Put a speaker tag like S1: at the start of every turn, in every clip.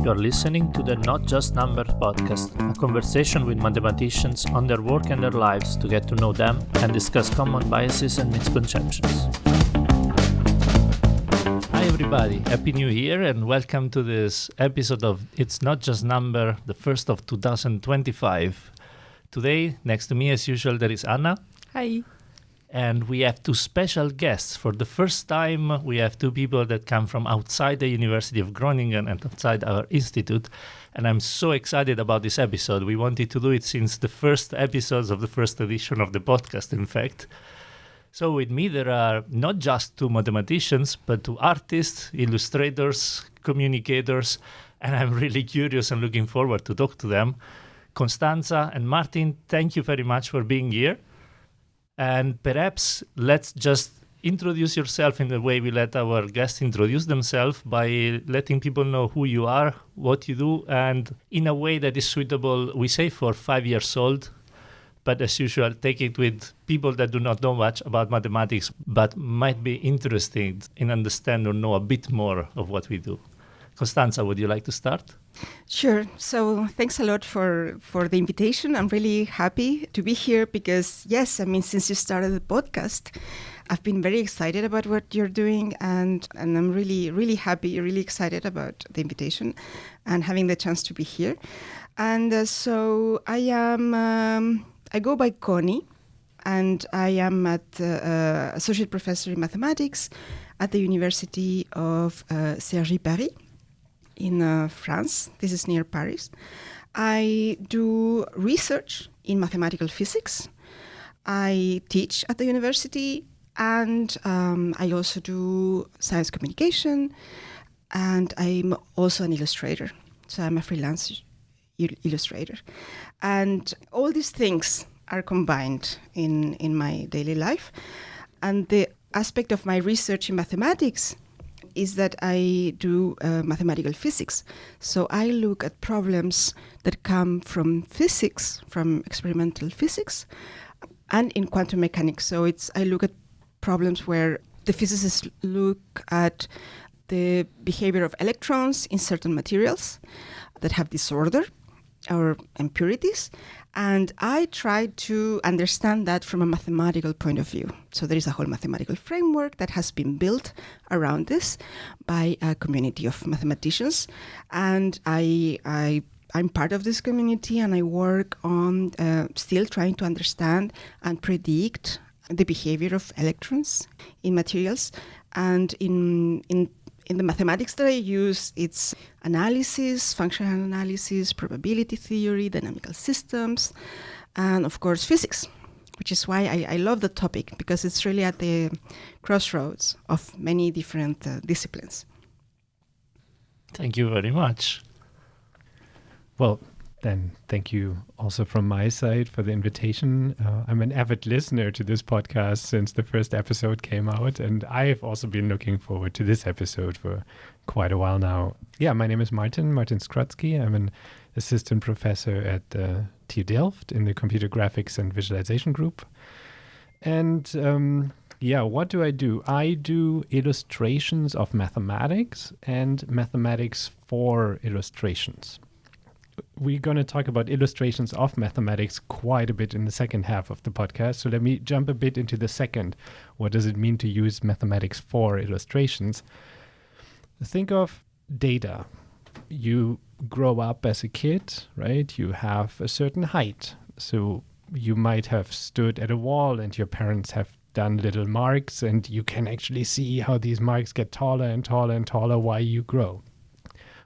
S1: You're listening to the Not Just Numbers podcast, a conversation with mathematicians on their work and their lives to get to know them and discuss common biases and misconceptions. Hi everybody, Happy New Year and welcome to this episode of It's Not Just Number, the first of 2025. Today, next to me as usual, there is Anna.
S2: Hi.
S1: And we have two special guests. For the first time, we have two people that come from outside the University of Groningen and outside our institute. And I'm so excited about this episode. We wanted to do it since the first episodes of the first edition of the podcast, in fact. So with me, there are not just two mathematicians, but two artists, illustrators, communicators. And I'm really curious and looking forward to talk to them. Constanza and Martin, thank you very much for being here. And perhaps let's just introduce yourself in the way we let our guests introduce themselves by letting people know who you are, what you do, and in a way that is suitable, we say, for 5 years old. But as usual, take it with people that do not know much about mathematics, but might be interested in understand or know a bit more of what we do. Constanza, would you like to start?
S2: Sure. So thanks a lot for the invitation. I'm really happy to be here because, yes, I mean, since you started the podcast, I've been very excited about what you're doing and I'm really, really happy, really excited about the invitation and having the chance to be here. And so I go by Connie and I am associate professor in mathematics at the University of Seri, Paris. In France. This is near Paris. I do research in mathematical physics. I teach at the university and I also do science communication and I'm also an illustrator. So I'm a freelance illustrator. And all these things are combined in my daily life. And the aspect of my research in mathematics is that I do mathematical physics. So I look at problems that come from physics, from experimental physics, and in quantum mechanics. So I look at problems where the physicists look at the behavior of electrons in certain materials that have disorder or impurities. And I try to understand that from a mathematical point of view. So there is a whole mathematical framework that has been built around this by a community of mathematicians. And I'm part of this community and I work on still trying to understand and predict the behavior of electrons in materials. And in the mathematics that I use, it's analysis, functional analysis, probability theory, dynamical systems, and of course physics, which is why I love the topic, because it's really at the crossroads of many different disciplines.
S1: Thank you very much.
S3: Well, then thank you also from my side for the invitation. I'm an avid listener to this podcast since the first episode came out, and I've also been looking forward to this episode for quite a while now. Yeah, my name is Martin Skrodzki. I'm an assistant professor at TU Delft in the Computer Graphics and Visualization group. And what do? I do illustrations of mathematics and mathematics for illustrations. We're going to talk about illustrations of mathematics quite a bit in the second half of the podcast. So let me jump a bit into the second. What does it mean to use mathematics for illustrations? Think of data. You grow up as a kid, right? You have a certain height. So you might have stood at a wall and your parents have done little marks and you can actually see how these marks get taller and taller and taller while you grow.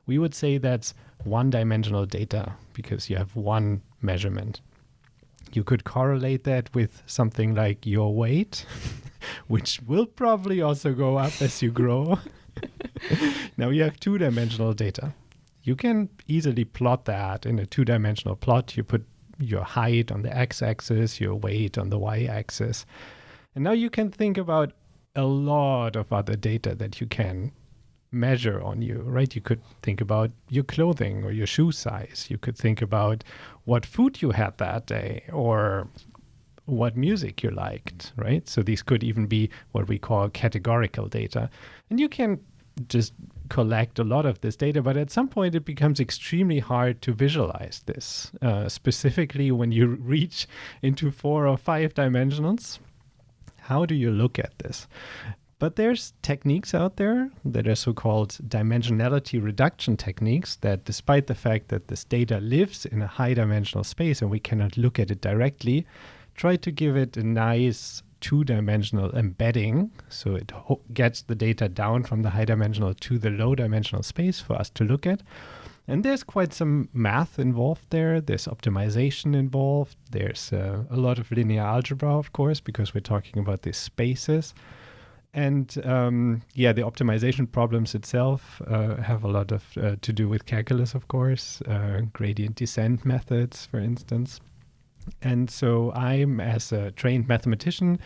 S3: We would say that's one-dimensional data because you have one measurement. You could correlate that with something like your weight, which will probably also go up as you grow. Now you have two-dimensional data. You can easily plot that in a two-dimensional plot. You put your height on the x-axis, your weight on the y-axis. And now you can think about a lot of other data that you can measure on you, right? You could think about your clothing or your shoe size. You could think about what food you had that day or what music you liked, right? So these could even be what we call categorical data. And you can just collect a lot of this data, but at some point it becomes extremely hard to visualize this, specifically when you reach into 4 or 5 dimensionals. How do you look at this? But there's techniques out there that are so-called dimensionality reduction techniques that, despite the fact that this data lives in a high-dimensional space and we cannot look at it directly, try to give it a nice 2-dimensional embedding, so it gets the data down from the high-dimensional to the low-dimensional space for us to look at. And there's quite some math involved there. There's optimization involved. There's a lot of linear algebra, of course, because we're talking about these spaces. And the optimization problems itself have a lot of to do with calculus, of course, gradient descent methods, for instance. And so I'm, as a trained mathematician,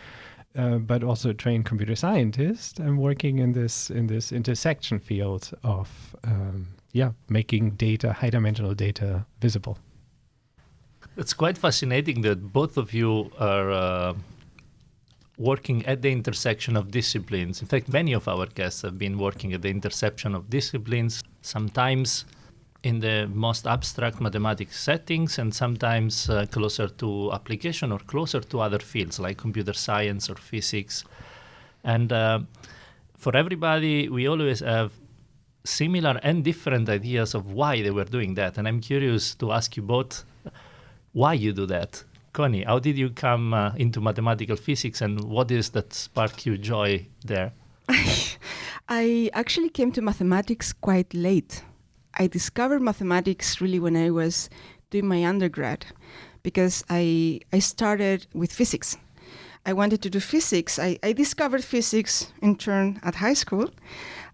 S3: but also a trained computer scientist, I'm working in this intersection field of making data, high-dimensional data, visible.
S1: It's quite fascinating that both of you are working at the intersection of disciplines. In fact, many of our guests have been working at the intersection of disciplines, sometimes in the most abstract mathematics settings and sometimes closer to application or closer to other fields like computer science or physics. And for everybody, we always have similar and different ideas of why they were doing that. And I'm curious to ask you both why you do that. Connie, how did you come into mathematical physics and what is that spark you joy there?
S2: I actually came to mathematics quite late. I discovered mathematics really when I was doing my undergrad because I started with physics. I wanted to do physics. I discovered physics in turn at high school.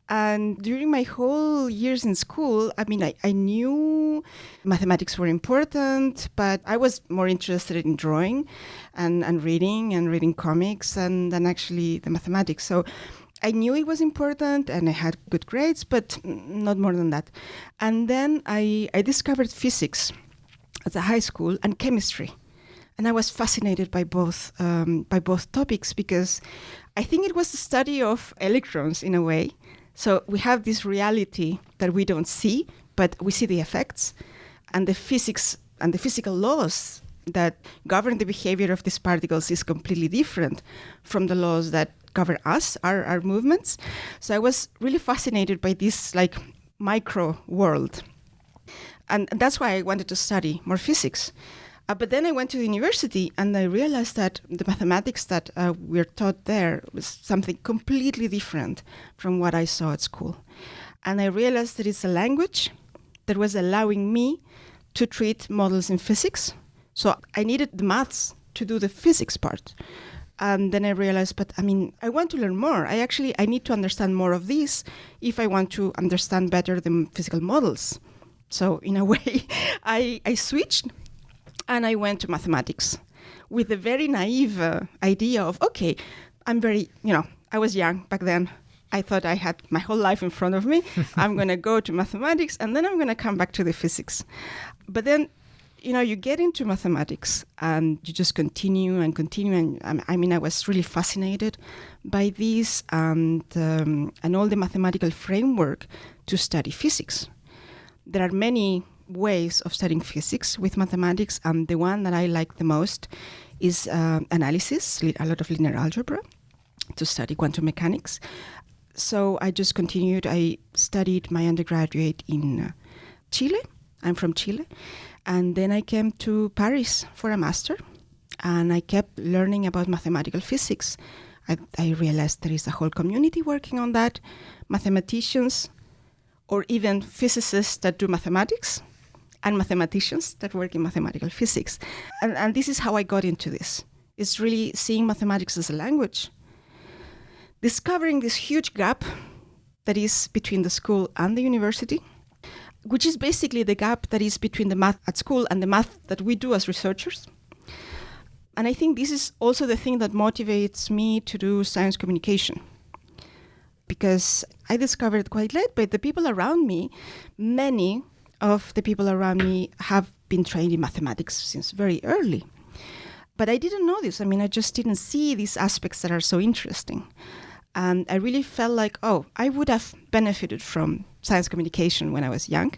S2: And during my whole years in school, I knew mathematics were important, but I was more interested in drawing and reading comics than actually the mathematics. So I knew it was important and I had good grades, but not more than that. And then I discovered physics at the high school and chemistry. And I was fascinated by both topics because I think it was the study of electrons in a way. So we have this reality that we don't see, but we see the effects. And the physics and the physical laws that govern the behavior of these particles is completely different from the laws that govern us, our movements. So I was really fascinated by this micro world. And that's why I wanted to study more physics. But then I went to the university and I realized that the mathematics that we're taught there was something completely different from what I saw at school. And I realized that it's a language that was allowing me to treat models in physics. So I needed the maths to do the physics part. And then I realized, I want to learn more. I need to understand more of this if I want to understand better the physical models. So in a way, I switched. And I went to mathematics with a very naive idea of, I was young back then. I thought I had my whole life in front of me. I'm going to go to mathematics and then I'm going to come back to the physics. But then, you get into mathematics and you just continue. And I was really fascinated by this and all the mathematical framework to study physics. There are many ways of studying physics with mathematics, and the one that I like the most is analysis, a lot of linear algebra, to study quantum mechanics. So I just continued. I studied my undergraduate in Chile. I'm from Chile. And then I came to Paris for a master, and I kept learning about mathematical physics. I realized there is a whole community working on that, mathematicians, or even physicists that do mathematics, and mathematicians that work in mathematical physics. And this is how I got into this. It's really seeing mathematics as a language, discovering this huge gap that is between the school and the university, which is basically the gap that is between the math at school and the math that we do as researchers. And I think this is also the thing that motivates me to do science communication. Because I discovered quite late, but the people around me, many of the people around me have been trained in mathematics since very early. But I didn't know this. I just didn't see these aspects that are so interesting. And I really felt like, I would have benefited from science communication when I was young.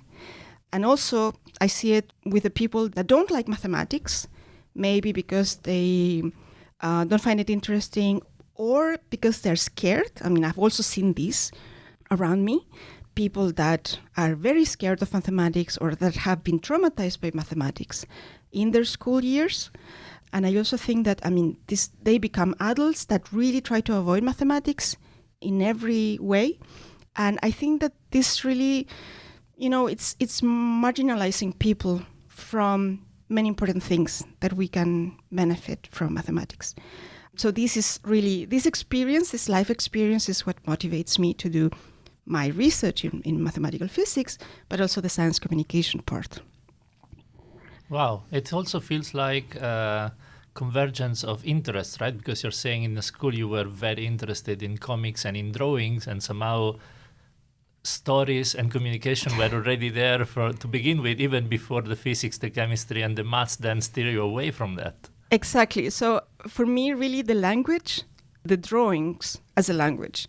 S2: And also, I see it with the people that don't like mathematics, maybe because they don't find it interesting or because they're scared. I mean, I've also seen this around me, people that are very scared of mathematics or that have been traumatized by mathematics in their school years. And I also think that, they become adults that really try to avoid mathematics in every way. And I think that this really, it's marginalizing people from many important things that we can benefit from mathematics. So this experience, this life experience is what motivates me to do my research in mathematical physics, but also the science communication part.
S1: Wow, it also feels like convergence of interests, right? Because you're saying in the school you were very interested in comics and in drawings, and somehow stories and communication were already there to begin with, even before the physics, the chemistry, and the maths then steer you away from that.
S2: Exactly. So for me, really, the language, the drawings as a language,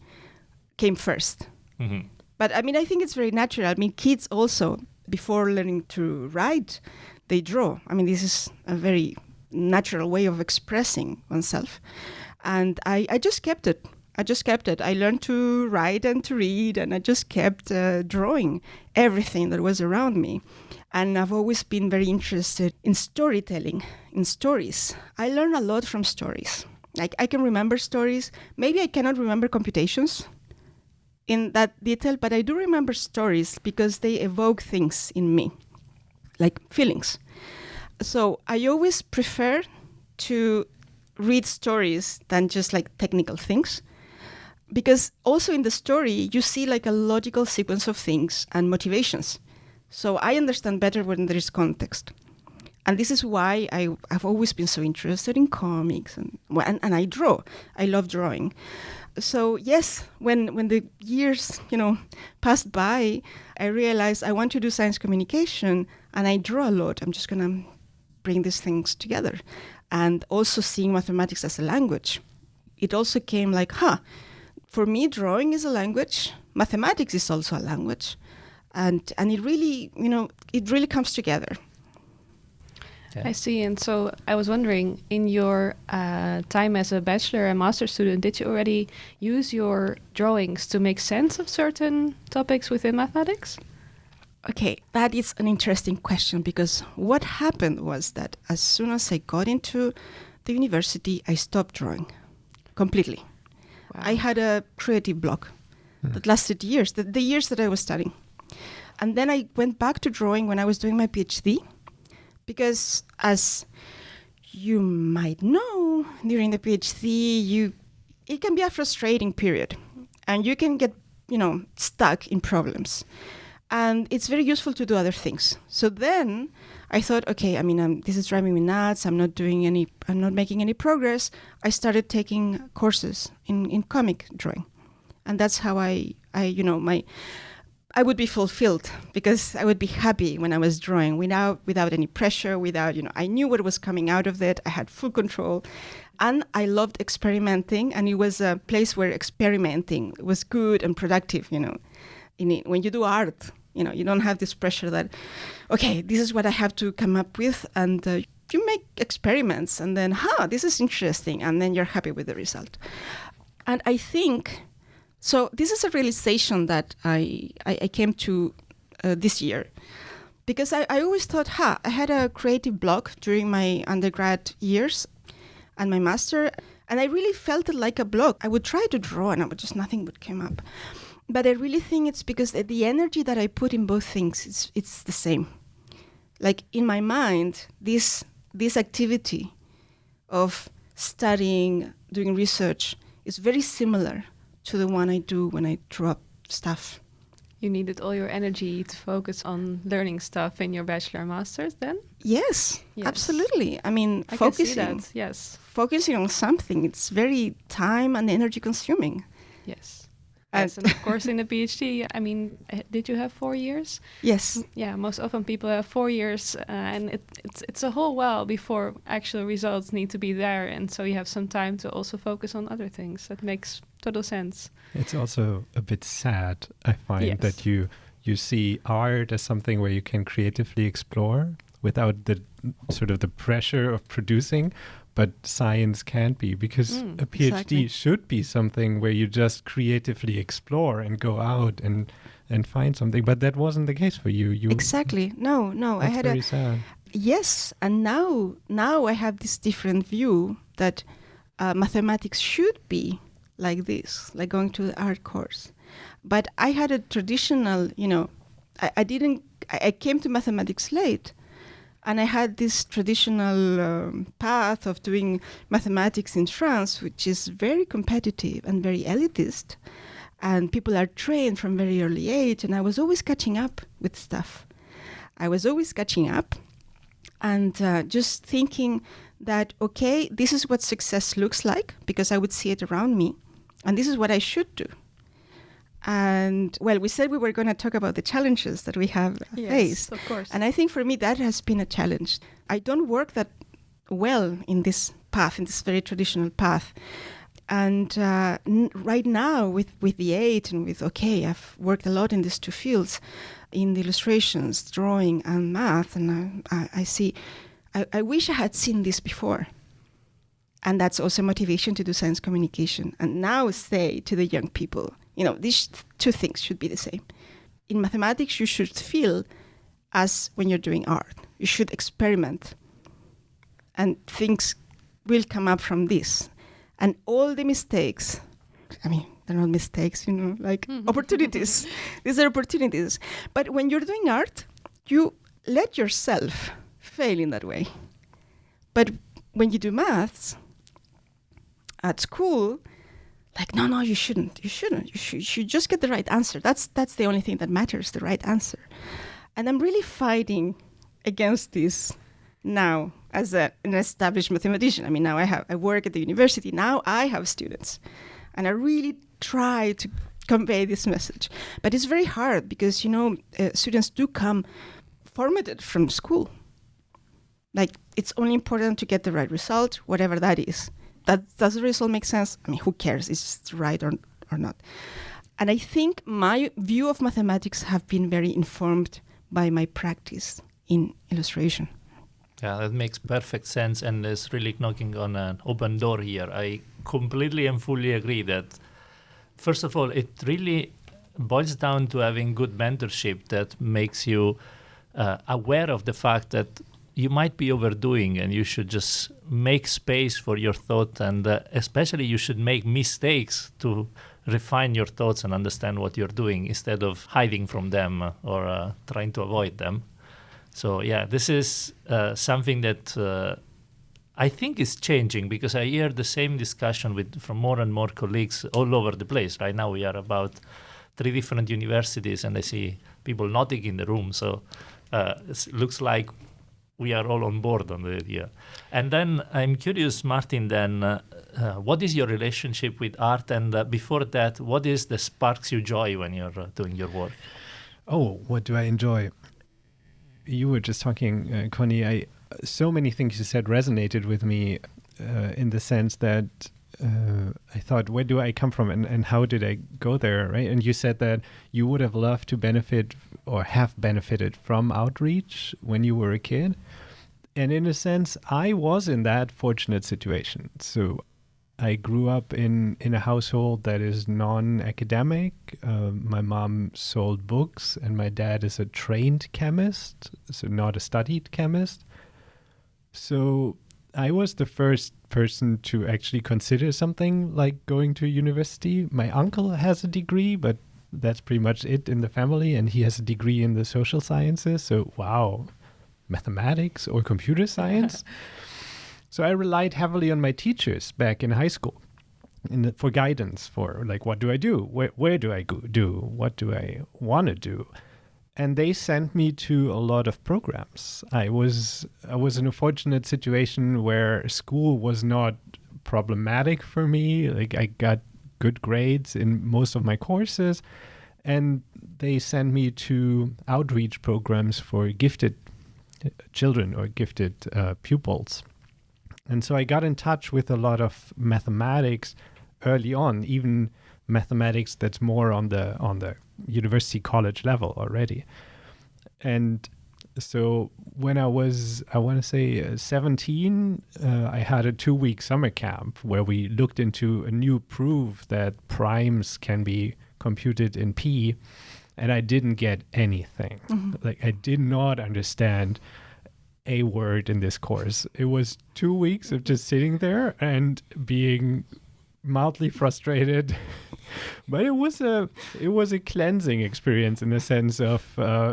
S2: came first. Mm-hmm. But I think it's very natural. Kids also, before learning to write, they draw. This is a very natural way of expressing oneself. And I just kept it. I learned to write and to read, and I just kept drawing everything that was around me. And I've always been very interested in storytelling, in stories. I learn a lot from stories. Like, I can remember stories. Maybe I cannot remember computations in that detail, but I do remember stories because they evoke things in me, like feelings. So I always prefer to read stories than just like technical things, because also in the story you see like a logical sequence of things and motivations. So I understand better when there is context. And this is why I've always been so interested in comics and I draw. I love drawing. So yes, when the years, passed by, I realized I want to do science communication and I draw a lot. I'm just going to bring these things together. And also seeing mathematics as a language. It also came like, for me, drawing is a language. Mathematics is also a language. And it really, it really comes together.
S4: Yeah. I see. And so I was wondering, in your time as a bachelor and master student, did you already use your drawings to make sense of certain topics within mathematics?
S2: Okay, that is an interesting question, because what happened was that as soon as I got into the university, I stopped drawing completely. Wow. I had a creative block that lasted years, the years that I was studying. And then I went back to drawing when I was doing my PhD, because as you might know, during the PhD, it can be a frustrating period and you can get, stuck in problems. And it's very useful to do other things. So then I thought, okay, this is driving me nuts. I'm not making any progress. I started taking courses in comic drawing. And that's how I would be fulfilled, because I would be happy when I was drawing without any pressure, I knew what was coming out of it. I had full control. And I loved experimenting. And it was a place where experimenting was good and productive, when you do art. You don't have this pressure that, okay, this is what I have to come up with. And you make experiments and then, this is interesting. And then you're happy with the result. And I think, so this is a realization that I came to this year. Because I always thought, I had a creative block during my undergrad years and my master. And I really felt it like a block. I would try to draw and nothing would come up. But I really think it's because the energy that I put in both things, it's the same. Like in my mind, this activity of studying, doing research is very similar to the one I do when I draw up stuff.
S4: You needed all your energy to focus on learning stuff in your bachelor and master's then?
S2: Yes. Absolutely. I
S4: can see that, yes.
S2: Focusing on something, it's very time and energy consuming.
S4: Yes. Yes, and of course in the PhD, I mean, did you have 4 years?
S2: Yes.
S4: Yeah, most often people have 4 years, and it's a whole while before actual results need to be there, and so you have some time to also focus on other things. That makes total sense.
S3: It's also a bit sad, I find, that you see art as something where you can creatively explore without the sort of the pressure of producing, but science can't be, because a PhD should be something where you just creatively explore and go out and find something. But that wasn't the case for you.
S2: Exactly. No.
S3: That's very sad.
S2: Yes, and now I have this different view that mathematics should be like this, like going to the art course. But I had a traditional, I came to mathematics late, and I had this traditional path of doing mathematics in France, which is very competitive and very elitist. And people are trained from very early age, and I was always catching up with stuff. I was always catching up and just thinking that, okay, this is what success looks like, because I would see it around me, and this is what I should do. And, well, we said we were going to talk about the challenges that we have faced.
S4: Of course.
S2: And I think for me that has been a challenge. I don't work that well in this path, in this very traditional path. And right now with the 8 and with, I've worked a lot in these two fields, in the illustrations, drawing and math. And I see, I wish I had seen this before. And that's also motivation to do science communication. And now say to the young people, these two things should be the same. In mathematics, you should feel as when you're doing art. You should experiment. And things will come up from this. And all the mistakes, they're not mistakes, opportunities. These are opportunities. But when you're doing art, you let yourself fail in that way. But when you do maths at school, no, you shouldn't. You should just get the right answer. That's the only thing that matters, the right answer. And I'm really fighting against this now as an established mathematician. Now I work at the university. Now I have students. And I really try to convey this message. But it's very hard because, students do come formatted from school. It's only important to get the right result, whatever that is. Does the result make sense? Who cares? Is it right or not? And I think my view of mathematics have been very informed by my practice in illustration.
S1: Yeah, that makes perfect sense, and is really knocking on an open door here. I completely and fully agree that, first of all, it really boils down to having good mentorship that makes you aware of the fact that you might be overdoing, and you should just make space for your thought, and especially you should make mistakes to refine your thoughts and understand what you're doing instead of hiding from them or trying to avoid them. So yeah, this is something that I think is changing, because I hear the same discussion from more and more colleagues all over the place. Right now we are about 3 different universities, and I see people nodding in the room. So it looks like we are all on board on the idea. And then I'm curious, Martin, then what is your relationship with art? And before that, what is the sparks you joy when you're doing your work?
S3: Oh, what do I enjoy? You were just talking, Connie, so many things you said resonated with me in the sense that I thought, where do I come from and how did I go there, right? And you said that you would have loved to benefit or have benefited from outreach when you were a kid. And in a sense, I was in that fortunate situation. So I grew up in a household that is non-academic. My mom sold books and my dad is a trained chemist, so not a studied chemist. So I was the first person to actually consider something like going to university. My uncle has a degree, but that's pretty much it in the family, and he has a degree in the social sciences. So, wow, mathematics or computer science? So I relied heavily on my teachers back in high school for guidance, for like, what do I do? Where do I do? What do I want to do? And they sent me to a lot of programs. I was in a fortunate situation where school was not problematic for me. Like I got good grades in most of my courses. And they sent me to outreach programs for gifted children or gifted pupils. And so I got in touch with a lot of mathematics early on, even mathematics that's more on the university college level already. And so when I was, I want to say 17, I had a 2-week summer camp where we looked into a new proof that primes can be computed in P, and I didn't get anything. Like, I did not understand a word in this course. It was 2 weeks of just sitting there and being mildly frustrated. But it was a cleansing experience in the sense of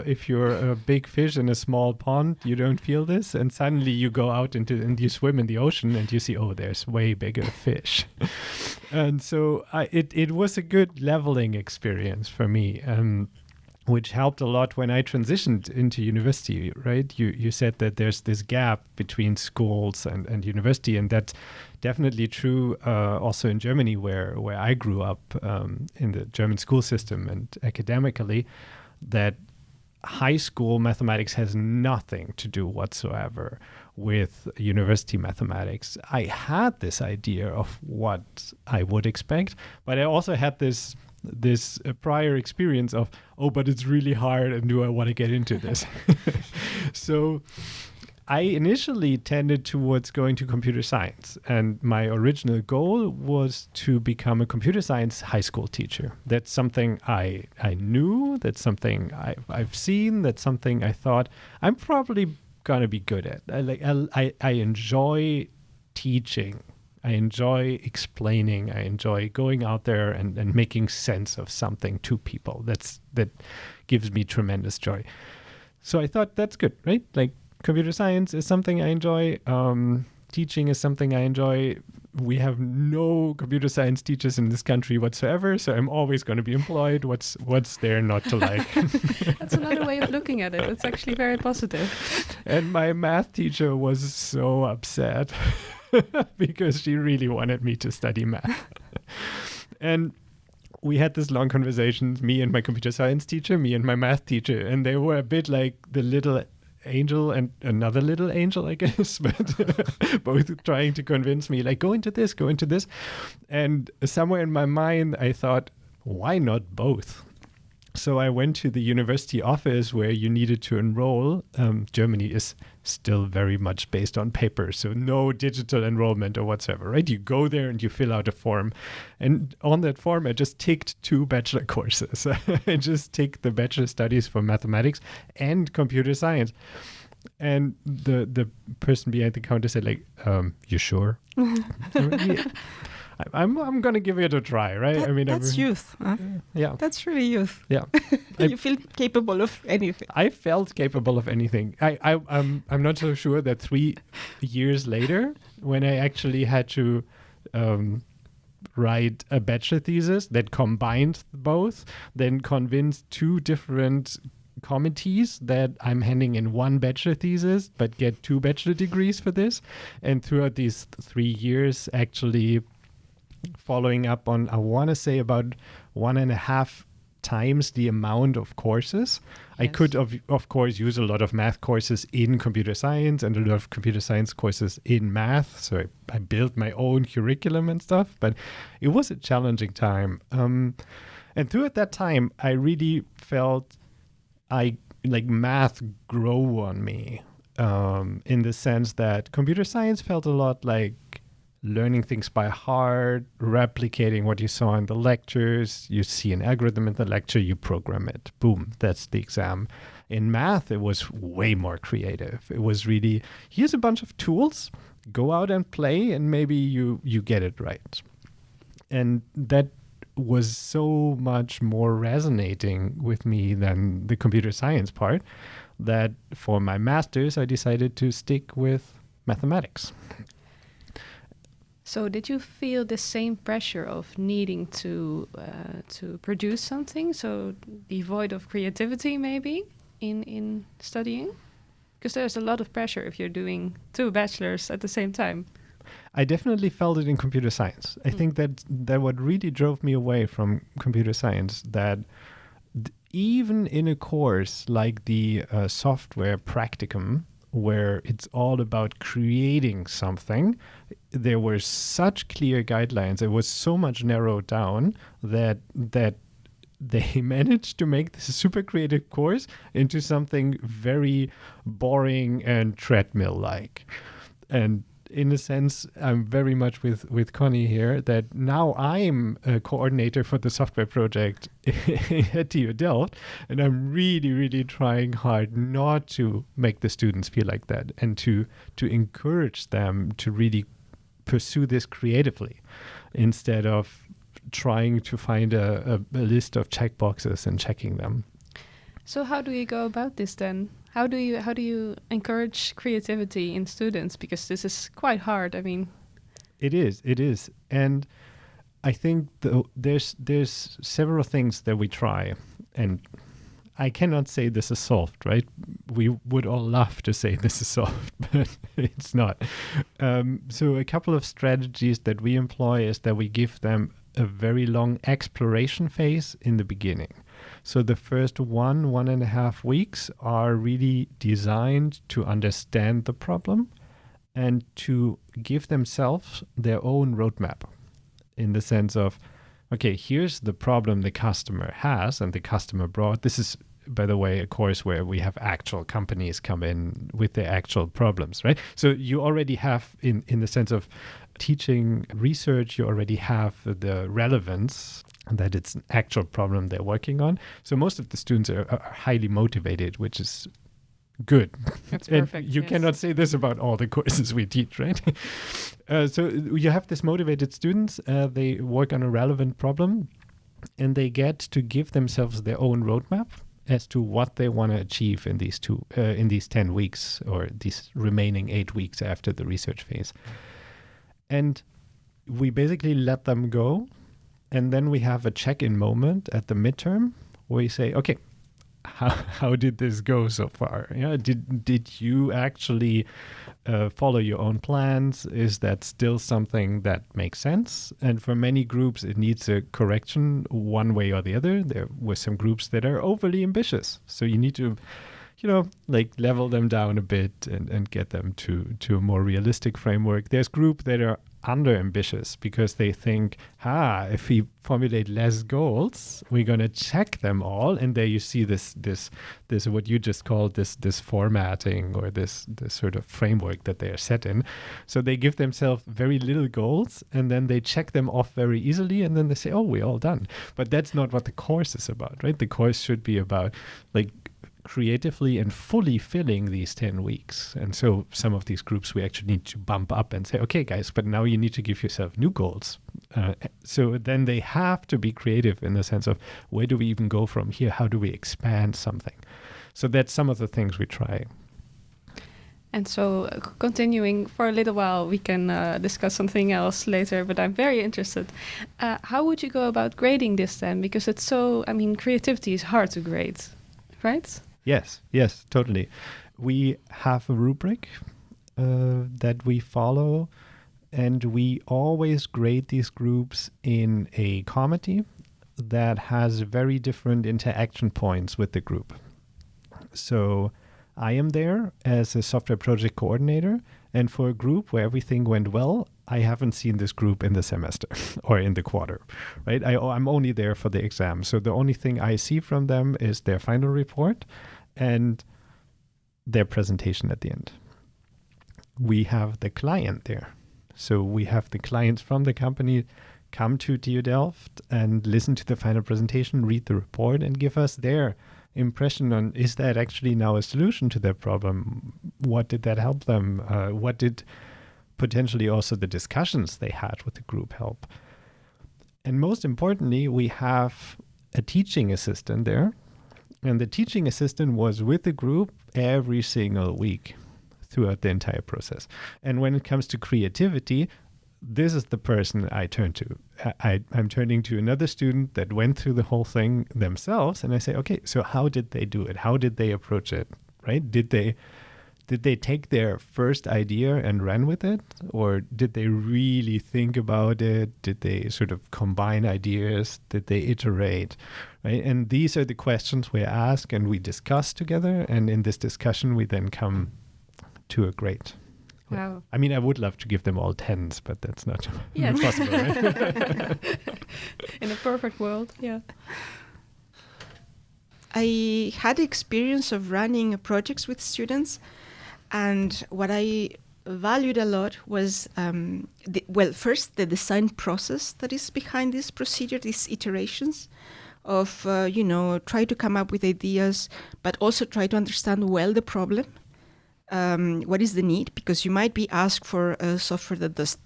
S3: if you're a big fish in a small pond, you don't feel this, and suddenly you go out and you swim in the ocean and you see, oh, there's way bigger fish. And so it was a good leveling experience for me, which helped a lot when I transitioned into university, right? You said that there's this gap between schools and university, and that's definitely true also in Germany, where I grew up in the German school system and academically, that high school mathematics has nothing to do whatsoever with university mathematics. I had this idea of what I would expect, but I also had this prior experience of, oh, but it's really hard, and do I want to get into this? So I initially tended towards going to computer science, and my original goal was to become a computer science high school teacher. That's something I knew, that's something I've seen, that's something I thought I'm probably gonna be good at. I enjoy teaching. I enjoy explaining. I enjoy going out there and making sense of something to people. That gives me tremendous joy. So I thought that's good, right? Like, computer science is something I enjoy. Teaching is something I enjoy. We have no computer science teachers in this country whatsoever, so I'm always going to be employed. What's there not to like?
S4: That's another way of looking at it. It's actually very positive.
S3: And my math teacher was so upset because she really wanted me to study math. And we had this long conversations, me and my computer science teacher, me and my math teacher, and they were a bit like the little angel and another little angel, I guess, but both trying to convince me, like, go into this. And somewhere in my mind, I thought, why not both? So I went to the university office where you needed to enroll. Germany is still very much based on paper, so no digital enrollment or whatsoever, right? You go there and you fill out a form. And on that form, I just ticked 2 bachelor courses. I just ticked the bachelor studies for mathematics and computer science. And the person behind the counter said, like, you sure? I'm going to give it a try, right?
S2: That's youth. Huh?
S3: Yeah.
S2: That's really youth.
S3: Yeah.
S2: You feel capable of anything.
S3: I felt capable of anything. I'm not so sure that 3 years later, when I actually had to write a bachelor thesis that combined both, then convinced 2 different committees that I'm handing in 1 bachelor thesis, but get 2 bachelor degrees for this. And throughout these 3 years, actually following up on, I want to say, about 1.5 times the amount of courses. Yes. I could, of course, use a lot of math courses in computer science and a lot of computer science courses in math. So I built my own curriculum and stuff, but it was a challenging time. And throughout that time, I really felt math grow on me in the sense that computer science felt a lot like learning things by heart, replicating what you saw in the lectures. You see an algorithm in the lecture, you program it. Boom, that's the exam. In math, it was way more creative. It was really, here's a bunch of tools, go out and play, and maybe you get it right. And that was so much more resonating with me than the computer science part, that for my master's, I decided to stick with mathematics.
S4: So did you feel the same pressure of needing to produce something, so devoid of creativity maybe in studying? Because there's a lot of pressure if you're doing 2 bachelors at the same time.
S3: I definitely felt it in computer science. I think that what really drove me away from computer science, that even in a course like the software practicum, where it's all about creating something, there were such clear guidelines. It was so much narrowed down that they managed to make this super creative course into something very boring and treadmill-like. And in a sense, I'm very much with Connie here, that now I'm a coordinator for the software project at TU Delft, and I'm really, really trying hard not to make the students feel like that, and to encourage them to really pursue this creatively instead of trying to find a list of checkboxes and checking them.
S4: So how do you go about this then? How do you encourage creativity in students? Because this is quite hard. I mean,
S3: it is, and I think there's several things that we try, and I cannot say this is solved, right? We would all love to say this is solved, but it's not. So a couple of strategies that we employ is that we give them a very long exploration phase in the beginning. So the first 1.5 weeks are really designed to understand the problem and to give themselves their own roadmap, in the sense of, okay, here's the problem the customer has and the customer brought. This is, by the way, a course where we have actual companies come in with their actual problems, right? So you already have, in the sense of teaching research, you already have the relevance that it's an actual problem they're working on. So most of the students are highly motivated, which is good.
S4: That's perfect.
S3: You cannot say this about all the courses we teach, right? So you have this motivated students, they work on a relevant problem, and they get to give themselves their own roadmap as to what they want to achieve in these 10 weeks or these remaining 8 weeks after the research phase. And we basically let them go, and then we have a check-in moment at the midterm where we say, okay, how did this go so far? Yeah, did you actually follow your own plans? Is that still something that makes sense? And for many groups, it needs a correction one way or the other. There were some groups that are overly ambitious, so you need to, level them down a bit and get them to a more realistic framework. There's groups that are under ambitious because they think, if we formulate less goals, we're going to check them all. And there you see this what you just called this formatting, or this sort of framework that they are set in. So they give themselves very little goals, and then they check them off very easily, and then they say, oh, we're all done. But that's not what the course is about, right? The course should be about creatively and fully filling these 10 weeks. And so some of these groups we actually need to bump up and say, okay, guys, but now you need to give yourself new goals. So then they have to be creative in the sense of, where do we even go from here? How do we expand something? So that's some of the things we try.
S4: And so continuing for a little while, we can discuss something else later, but I'm very interested. How would you go about grading this then? Because it's creativity is hard to grade, right?
S3: Yes, totally. We have a rubric that we follow, and we always grade these groups in a committee that has very different interaction points with the group. So I am there as a software project coordinator, and for a group where everything went well, I haven't seen this group in the semester or in the quarter, right? I'm only there for the exam. So the only thing I see from them is their final report and their presentation at the end. We have the client there. So we have the clients from the company come to TU Delft and listen to the final presentation, read the report, and give us their impression on, is that actually now a solution to their problem? What did that help them? What did potentially also the discussions they had with the group help? And most importantly, we have a teaching assistant there. And the teaching assistant was with the group every single week throughout the entire process. And when it comes to creativity, this is the person I turn to. I'm turning to another student that went through the whole thing themselves. And I say, okay, so how did they do it? How did they approach it? Right? Did they did they take their first idea and run with it? Or did they really think about it? Did they sort of combine ideas? Did they iterate? Right? And these are the questions we ask and we discuss together. And in this discussion, we then come to a grade.
S4: Wow.
S3: I mean, I would love to give them all 10s, but that's not
S4: Yes.
S3: possible, right?
S4: In a perfect world, yeah.
S2: I had the experience of running projects with students, and what I valued a lot was, first, the design process that is behind this procedure, these iterations of, try to come up with ideas, but also try to understand well the problem. What is the need? Because you might be asked for a software that does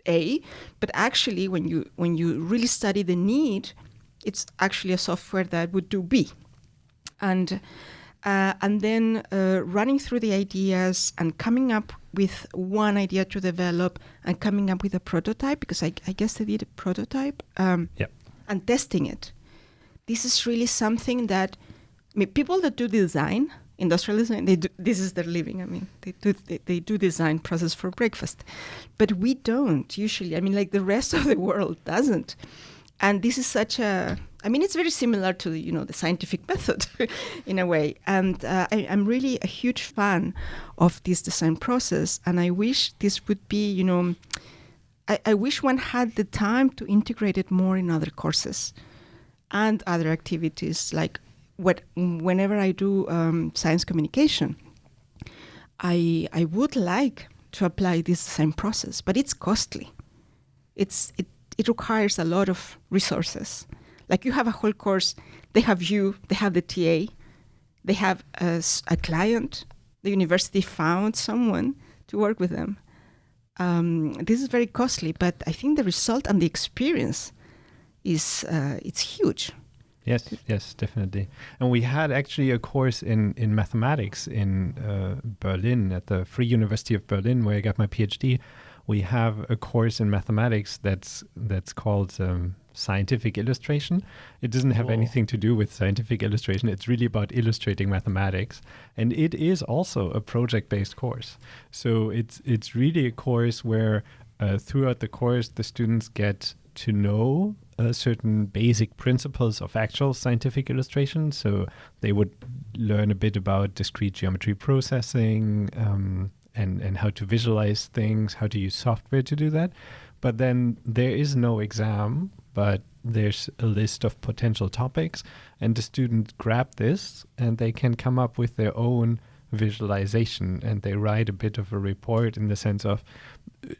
S2: A, but actually when you really study the need, it's actually a software that would do B. And then running through the ideas and coming up with one idea to develop and coming up with a prototype, because I guess they did a prototype, and testing it. This is really something that people that do design, industrial design, this is their living. I mean, they do design process for breakfast, but we don't usually. I mean, like the rest of the world doesn't. And this is it's very similar to, the scientific method in a way. And I'm really a huge fan of this design process. And I wish this would be, I wish one had the time to integrate it more in other courses and other activities. Like whenever I do science communication, I would like to apply this design process, but it's costly. It requires a lot of resources. Like you have a whole course, they have you, they have the TA, they have a client, the university found someone to work with them. This is very costly, but I think the result and the experience is it's huge.
S3: Yes, definitely. And we had actually a course in mathematics in Berlin at the Free University of Berlin, where I got my PhD. We have a course in mathematics that's called scientific illustration. It doesn't have anything to do with scientific illustration. It's really about illustrating mathematics. And it is also a project-based course. So it's really a course where throughout the course, the students get to know certain basic principles of actual scientific illustration. So they would learn a bit about discrete geometry processing, and how to visualize things, how to use software to do that. But then there is no exam, but there's a list of potential topics, and the students grab this and they can come up with their own visualization, and they write a bit of a report in the sense of,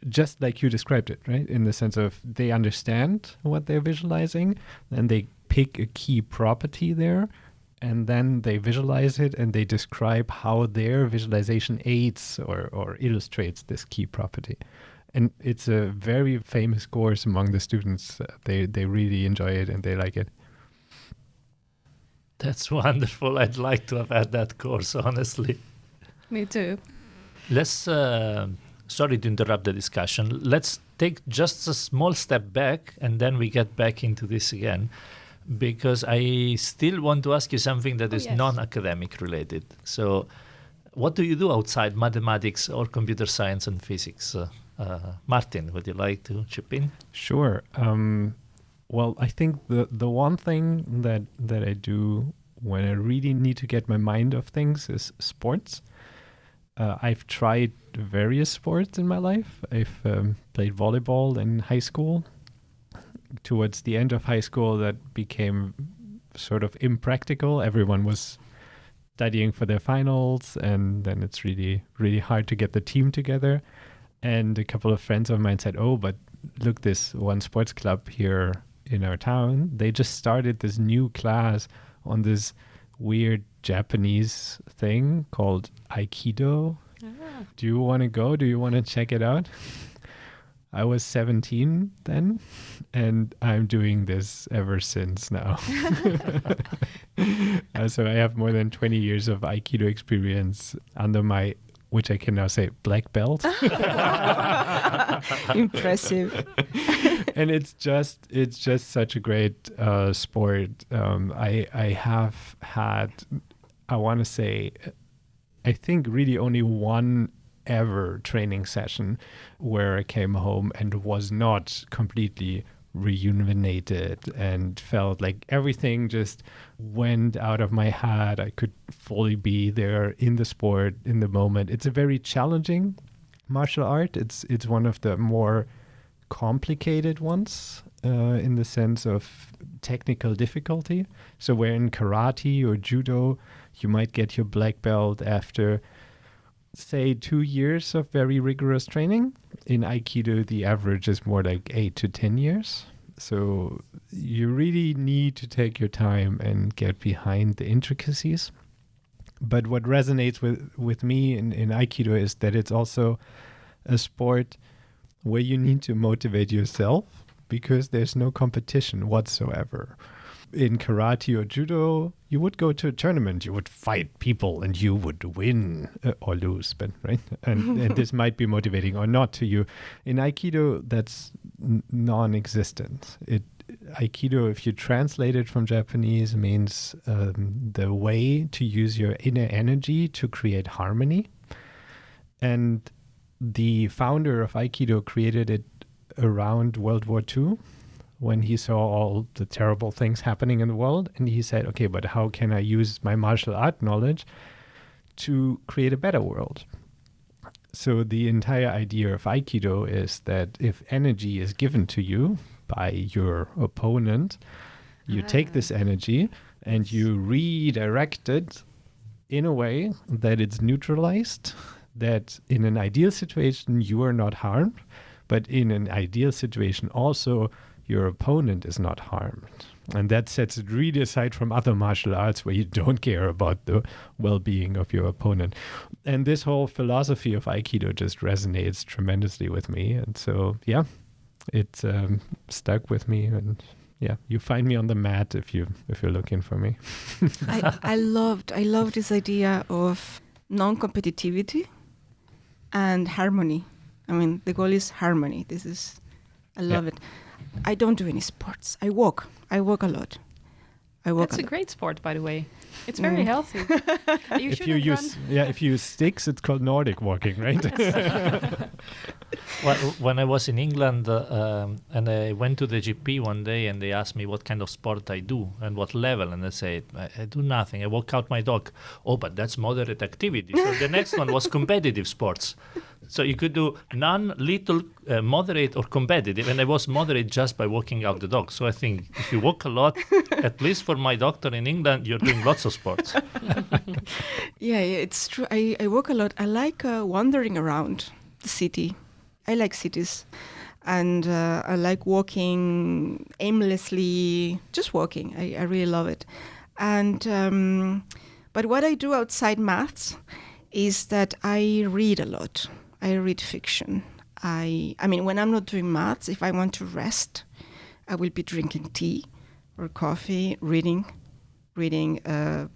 S3: just like you described it, right? In the sense of they understand what they're visualizing, and they pick a key property there, and then they visualize it and they describe how their visualization aids or illustrates this key property. And it's a very famous course among the students. They really enjoy it and they like it.
S1: That's wonderful. I'd like to have had that course, honestly.
S4: Me too.
S1: Let's, sorry to interrupt the discussion. Let's take just a small step back and then we get back into this again. Because I still want to ask you something that is non-academic related. So what do you do outside mathematics or computer science and physics? Martin, would you like to chip in?
S3: Sure. Well, I think the one thing that I do when I really need to get my mind off things is sports. I've tried various sports in my life. I've played volleyball in high school. Towards the end of high school, that became sort of impractical. Everyone was studying for their finals, and then it's really, really hard to get the team together. And a couple of friends of mine said, oh, but look, this one sports club here in our town, they just started this new class on this weird Japanese thing called Aikido. Do you want to go? Do you want to check it out? I was 17 then, and I'm doing this ever since now. So I have more than 20 years of Aikido experience under my, which I can now say, black belt.
S2: Impressive.
S3: And it's just such a great sport. I have had, I want to say, I think, really only one ever training session where I came home and was not completely rejuvenated and felt like everything just went out of my head. I could fully be there in the sport, in the moment. It's a very challenging martial art. It's one of the more complicated ones in the sense of technical difficulty. So where in karate or judo, you might get your black belt after, say, 2 years of very rigorous training. In Aikido, the average is more like 8 to 10 years. So you really need to take your time and get behind the intricacies. But what resonates with me in Aikido is that it's also a sport where you need to motivate yourself because there's no competition whatsoever. In karate or judo, you would go to a tournament, you would fight people and you would win or lose, but right? And this might be motivating or not to you. In Aikido, that's non-existent. Aikido, if you translate it from Japanese, means the way to use your inner energy to create harmony. And the founder of Aikido created it around World War II, when he saw all the terrible things happening in the world. And he said, okay, but how can I use my martial art knowledge to create a better world? So the entire idea of Aikido is that if energy is given to you by your opponent, you take this energy and you redirect it in a way that it's neutralized, that in an ideal situation, you are not harmed, but in an ideal situation also, your opponent is not harmed. And that sets it really aside from other martial arts where you don't care about the well-being of your opponent. And this whole philosophy of Aikido just resonates tremendously with me. And so, yeah, it stuck with me. And yeah, you find me on the mat if you're looking for me.
S2: I love this idea of non-competitivity and harmony. I mean, the goal is harmony. I love it. I don't do any sports. I walk a lot.
S4: That's a great sport, by the way. It's very healthy.
S3: If you use sticks, it's called Nordic walking, right?
S1: Well, when I was in England and I went to the GP one day and they asked me what kind of sport I do and what level, and I said, I do nothing. I walk out my dog. Oh, but that's moderate activity. So the next one was competitive sports. So you could do none, little, moderate, or competitive. And I was moderate just by walking out the dog. So I think if you walk a lot, at least for my doctor in England, you're doing lots of sports.
S2: Yeah, it's true. I walk a lot. I like wandering around the city. I like cities. And I like walking aimlessly, just walking. I really love it. And but what I do outside maths is that I read a lot. I read fiction. I mean, when I'm not doing maths, if I want to rest, I will be drinking tea or coffee, reading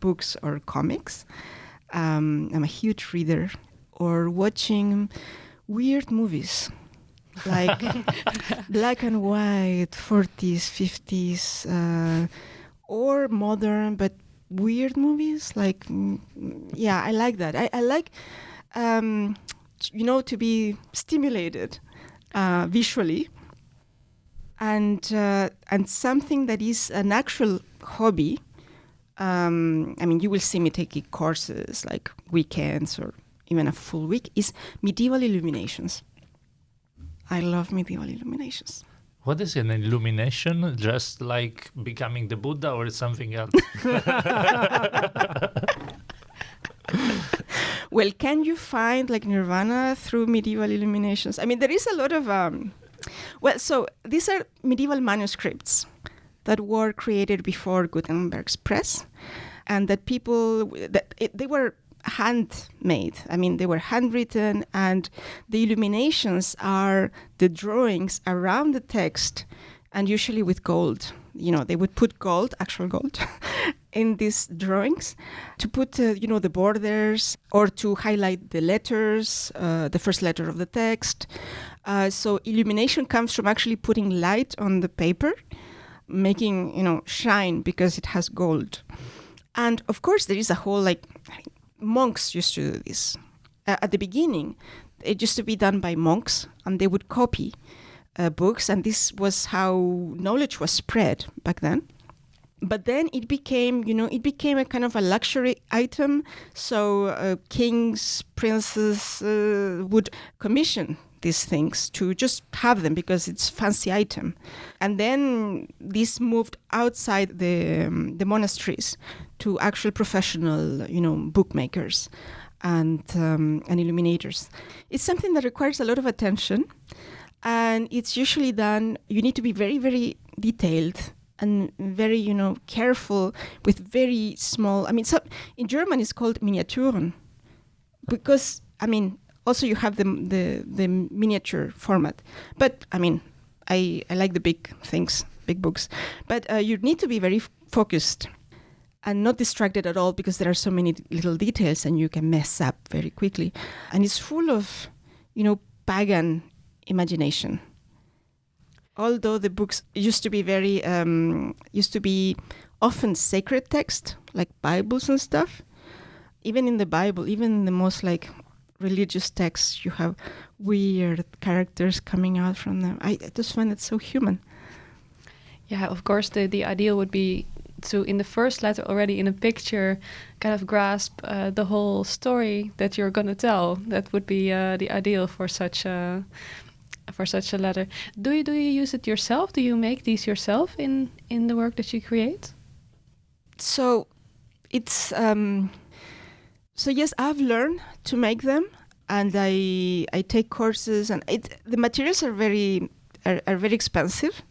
S2: books or comics. I'm a huge reader. Or watching weird movies, like black and white, 40s, 50s, or modern, but weird movies. Like, yeah, I like that. I like... to be stimulated visually, and something that is an actual hobby. I mean, you will see me taking courses like weekends or even a full week. Is medieval illuminations. I love medieval illuminations.
S1: What is an illumination? Just like becoming the Buddha, or something else?
S2: Well, can you find like nirvana through medieval illuminations? I mean, there is a lot of... so these are medieval manuscripts that were created before Gutenberg's press, and that they were handmade. I mean, they were handwritten, and the illuminations are the drawings around the text, and usually with gold. They would put gold, actual gold, in these drawings to put, the borders or to highlight the letters, the first letter of the text. So illumination comes from actually putting light on the paper, making, shine because it has gold. And of course, there is a whole monks used to do this. At the beginning, it used to be done by monks, and they would copy books, and this was how knowledge was spread back then. But then it became a kind of a luxury item. So kings, princes would commission these things to just have them because it's fancy item. And then this moved outside the monasteries to actual professional, bookmakers and illuminators. It's something that requires a lot of attention, and it's usually done. You need to be very, very detailed and very, careful with very small. In German it's called Miniaturen, because also you have the miniature format. But I like the big things, big books. But you need to be very focused and not distracted at all, because there are so many little details and you can mess up very quickly. And it's full of, pagan imagination. Although the books used to be often sacred text, like Bibles and stuff. Even in the Bible, even in the most religious texts, you have weird characters coming out from them. I just find it so human.
S4: Yeah, of course, the ideal would be to, in the first letter already in a picture, kind of grasp the whole story that you're going to tell. That would be the ideal for such a letter. Do you use it yourself? Do you make these yourself in the work that you create?
S2: So it's so yes, I've learned to make them, and I take courses, and the materials are very expensive.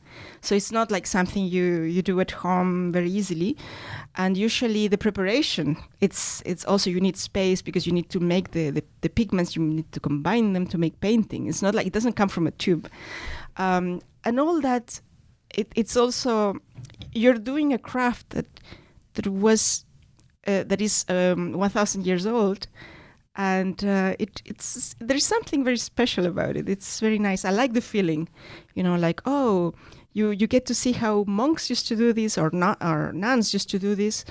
S2: So it's not like something you do at home very easily. And usually the preparation, it's also, you need space because you need to make the pigments, you need to combine them to make painting. It's not like, it doesn't come from a tube. And all that, it's also, you're doing a craft that is 1,000 years old. And there's something very special about it. It's very nice. I like the feeling, you get to see how monks used to do this, or nuns used to do this.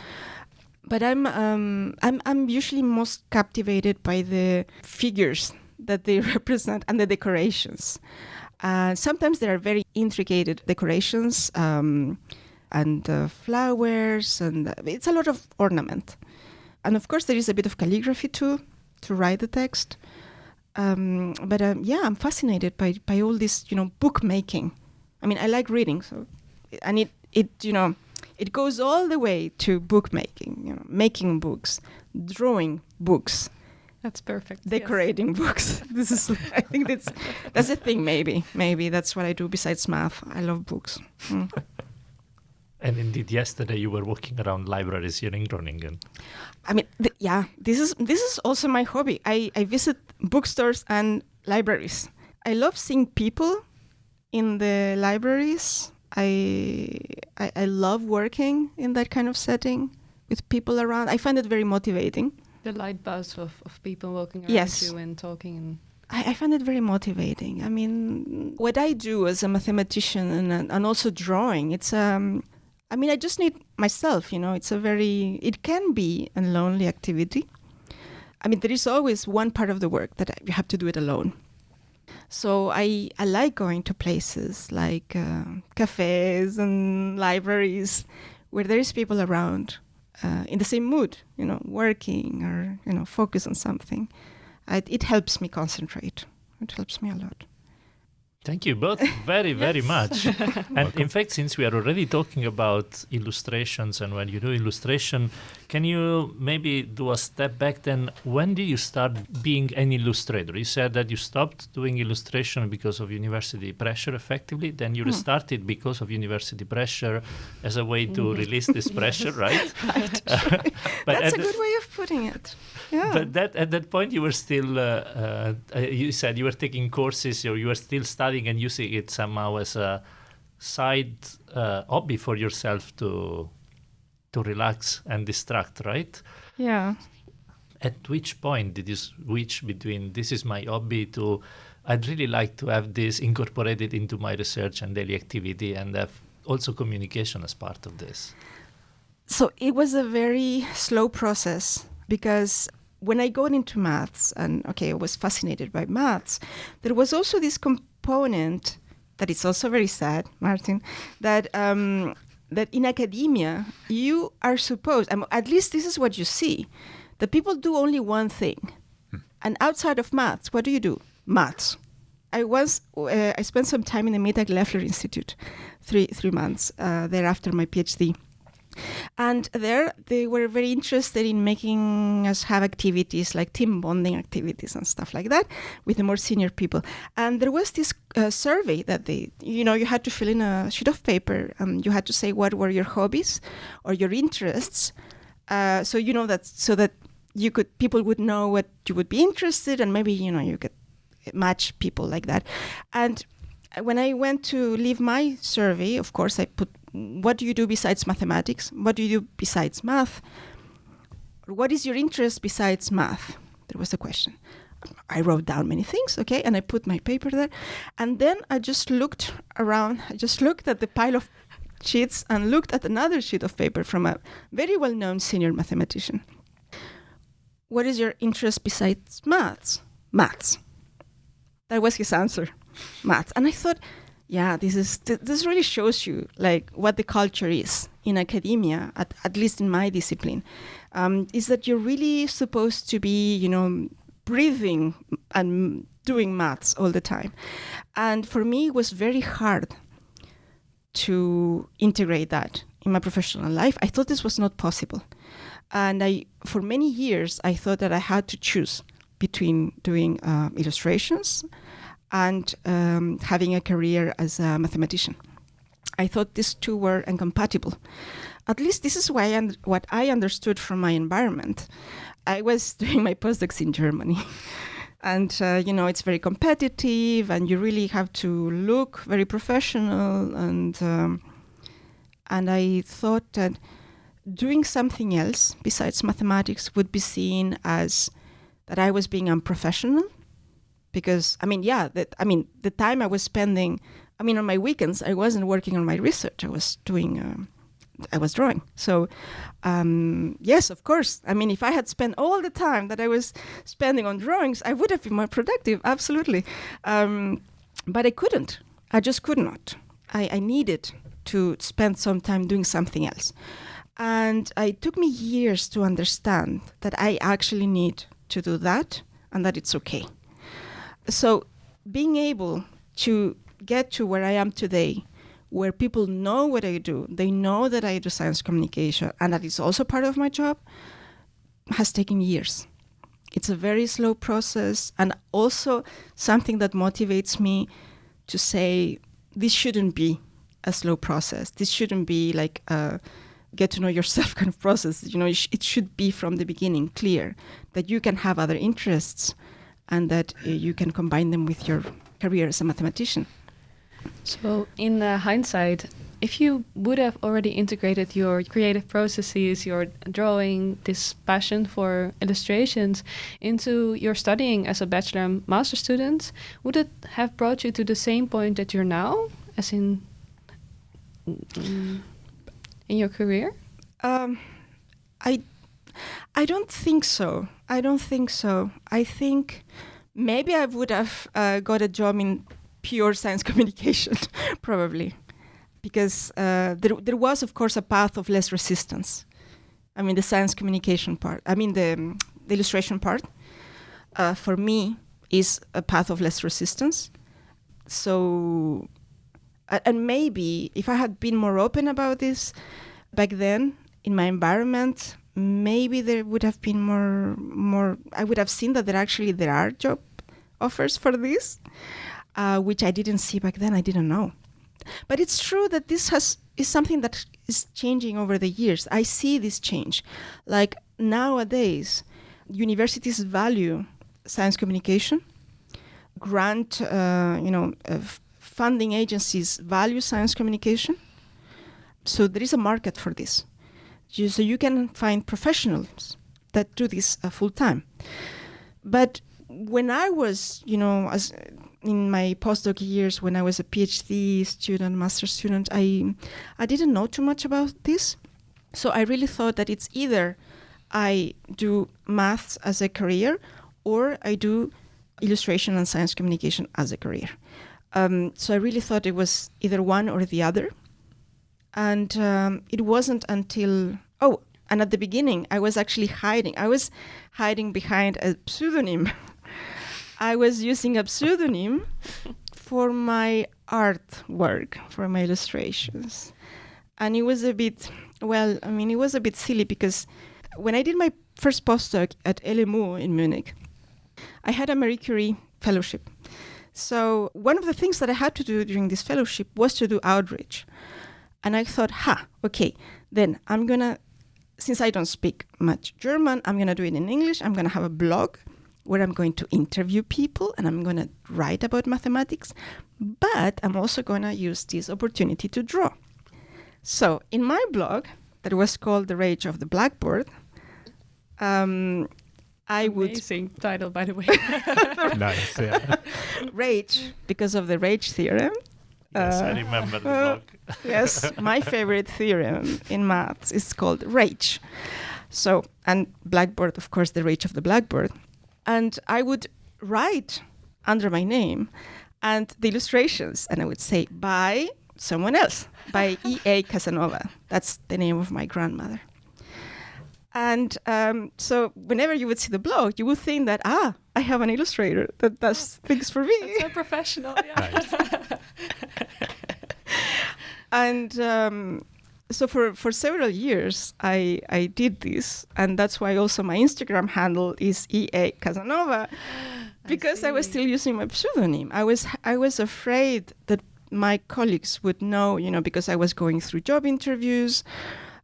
S2: But I'm usually most captivated by the figures that they represent and the decorations. Sometimes there are very intricate decorations and flowers, and it's a lot of ornament. And of course, there is a bit of calligraphy too, to write the text. But I'm fascinated by all this, bookmaking. I like reading, so, and it goes all the way to bookmaking, making books, drawing books.
S4: That's perfect.
S2: Decorating books. This is, I think that's a thing. Maybe that's what I do besides math. I love books.
S1: And indeed, yesterday you were walking around libraries here in Groningen.
S2: This is also my hobby. I visit bookstores and libraries. I love seeing people in the libraries. I love working in that kind of setting with people around. I find it very motivating.
S4: The light buzz of people walking around you and talking.
S2: I find it very motivating. What I do as a mathematician and also drawing, it's I just need myself, it can be a lonely activity. There is always one part of the work that you have to do it alone. So I like going to places like cafes and libraries where there is people around in the same mood, working or, focus on something. It helps me concentrate. It helps me a lot.
S1: Thank you both very, very much. And in fact, since we are already talking about illustrations, and when you do illustration, can you maybe do a step back then? When did you start being an illustrator? You said that you stopped doing illustration because of university pressure, effectively. Then you restarted because of university pressure as a way to release this pressure, right?
S2: Right.
S1: But
S2: that's a good way of putting it. Yeah.
S1: But at that point, you were still, you said you were taking courses, or you were still studying and using it somehow as a side hobby for yourself to relax and distract, right?
S2: Yeah.
S1: At which point did you switch between this is my hobby to I'd really like to have this incorporated into my research and daily activity and have also communication as part of this?
S2: So it was a very slow process because when I got into maths, and I was fascinated by maths, there was also this component that is also very sad, Martin, that that in academia you are supposed, at least this is what you see, that people do only one thing. And outside of maths, what do? Maths. I spent some time in the Mittag-Leffler Institute, 3 months there after my PhD. And there they were very interested in making us have activities like team bonding activities and stuff like that with the more senior people. And there was this survey that you had to fill in a sheet of paper and you had to say what were your hobbies or your interests. So that people would know what you would be interested, and maybe, you could match people like that. And when I went to leave my survey, of course, I put, what do you do besides mathematics? What do you do besides math? What is your interest besides math? There was the question. I wrote down many things, and I put my paper there. And then I just looked around. I just looked at the pile of sheets and looked at another sheet of paper from a very well-known senior mathematician. What is your interest besides maths? Maths. That was his answer. Maths. And I thought, yeah, this really shows you like what the culture is in academia, at least in my discipline, is that you're really supposed to be, breathing and doing maths all the time. And for me, it was very hard to integrate that in my professional life. I thought this was not possible. And for many years, I thought that I had to choose between doing illustrations and having a career as a mathematician. I thought these two were incompatible. At least this is what I understood from my environment. I was doing my postdocs in Germany. And, it's very competitive and you really have to look very professional. And I thought that doing something else besides mathematics would be seen as that I was being unprofessional. Because, the time I was spending, on my weekends, I wasn't working on my research. I was drawing. So, yes, of course. If I had spent all the time that I was spending on drawings, I would have been more productive, absolutely. But I couldn't. I just could not. I needed to spend some time doing something else. And it took me years to understand that I actually need to do that and that it's okay. So being able to get to where I am today, where people know what I do, they know that I do science communication and that it's also part of my job, has taken years. It's a very slow process and also something that motivates me to say this shouldn't be a slow process. This shouldn't be like a get to know yourself kind of process. It should be from the beginning clear that you can have other interests and that you can combine them with your career as a mathematician.
S4: So in hindsight, if you would have already integrated your creative processes, your drawing, this passion for illustrations into your studying as a bachelor and master student, would it have brought you to the same point that you're now, as in your career?
S2: I don't think so. I think maybe I would have got a job in pure science communication, probably, because there was, of course, a path of less resistance. The science communication part. The illustration part, for me, is a path of less resistance. So, and maybe if I had been more open about this back then in my environment, maybe there would have been more. I would have seen that there are job offers for this, which I didn't see back then. I didn't know. But it's true that this is something that is changing over the years. I see this change. Like nowadays, universities value science communication. Funding agencies value science communication. So there is a market for this. So you can find professionals that do this full time. But when I was, as in my postdoc years, when I was a PhD student, master student, I didn't know too much about this. So I really thought that it's either I do maths as a career, or I do illustration and science communication as a career. So I really thought it was either one or the other. And it wasn't until, and at the beginning, I was actually hiding. I was hiding behind a pseudonym. I was using a pseudonym for my artwork, for my illustrations. And it was a bit, it was a bit silly because when I did my first postdoc at LMU in Munich, I had a Marie Curie fellowship. So one of the things that I had to do during this fellowship was to do outreach. And I thought, then I'm going to, since I don't speak much German, I'm going to do it in English. I'm going to have a blog where I'm going to interview people and I'm going to write about mathematics. But I'm also going to use this opportunity to draw. So in my blog, that was called The Rage of the Blackboard,
S4: Amazing title, by the way.
S3: Nice, yeah.
S2: Rage, because of the Rage theorem.
S1: Yes, I remember the blog.
S2: Yes, my favorite theorem in maths is called Rage. So, and Blackboard, of course, the Rage of the Blackboard. And I would write under my name and the illustrations, and I would say, by someone else, by E.A. Casanova. That's the name of my grandmother. And so whenever you would see the blog, you would think that, I have an illustrator that does things for me.
S4: That's so professional, yeah.
S2: And so for several years, I did this. And that's why also my Instagram handle is E.A. Casanova, because I was still using my pseudonym. I was afraid that my colleagues would know, because I was going through job interviews.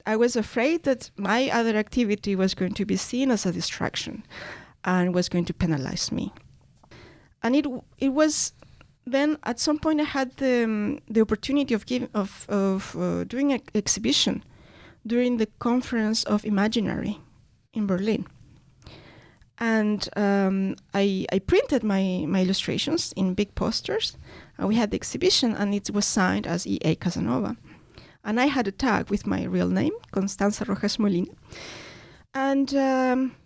S2: I was afraid that my other activity was going to be seen as a distraction and was going to penalize me. And it was then at some point I had the opportunity of doing an exhibition during the conference of Imaginary in Berlin. And I printed my illustrations in big posters. And we had the exhibition, and it was signed as E.A. Casanova. And I had a tag with my real name, Constanza Rojas-Molina. And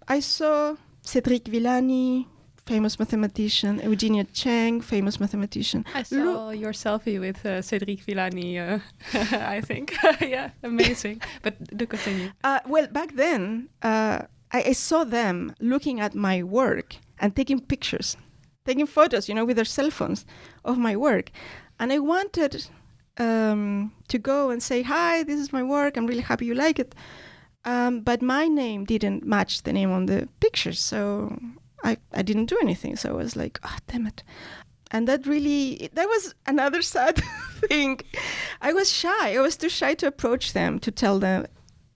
S2: I saw Cédric Villani, famous mathematician, Eugenia Cheng, famous mathematician.
S4: I saw your selfie with Cédric Villani, I think. Yeah, amazing. But do continue.
S2: Well, back then, I saw them looking at my work and taking pictures, taking photos, with their cell phones of my work. And I wanted to go and say, hi, this is my work. I'm really happy you like it. But my name didn't match the name on the pictures. So I didn't do anything. So I was like, damn it. And that was another sad thing. I was shy. I was too shy to approach them, to tell them,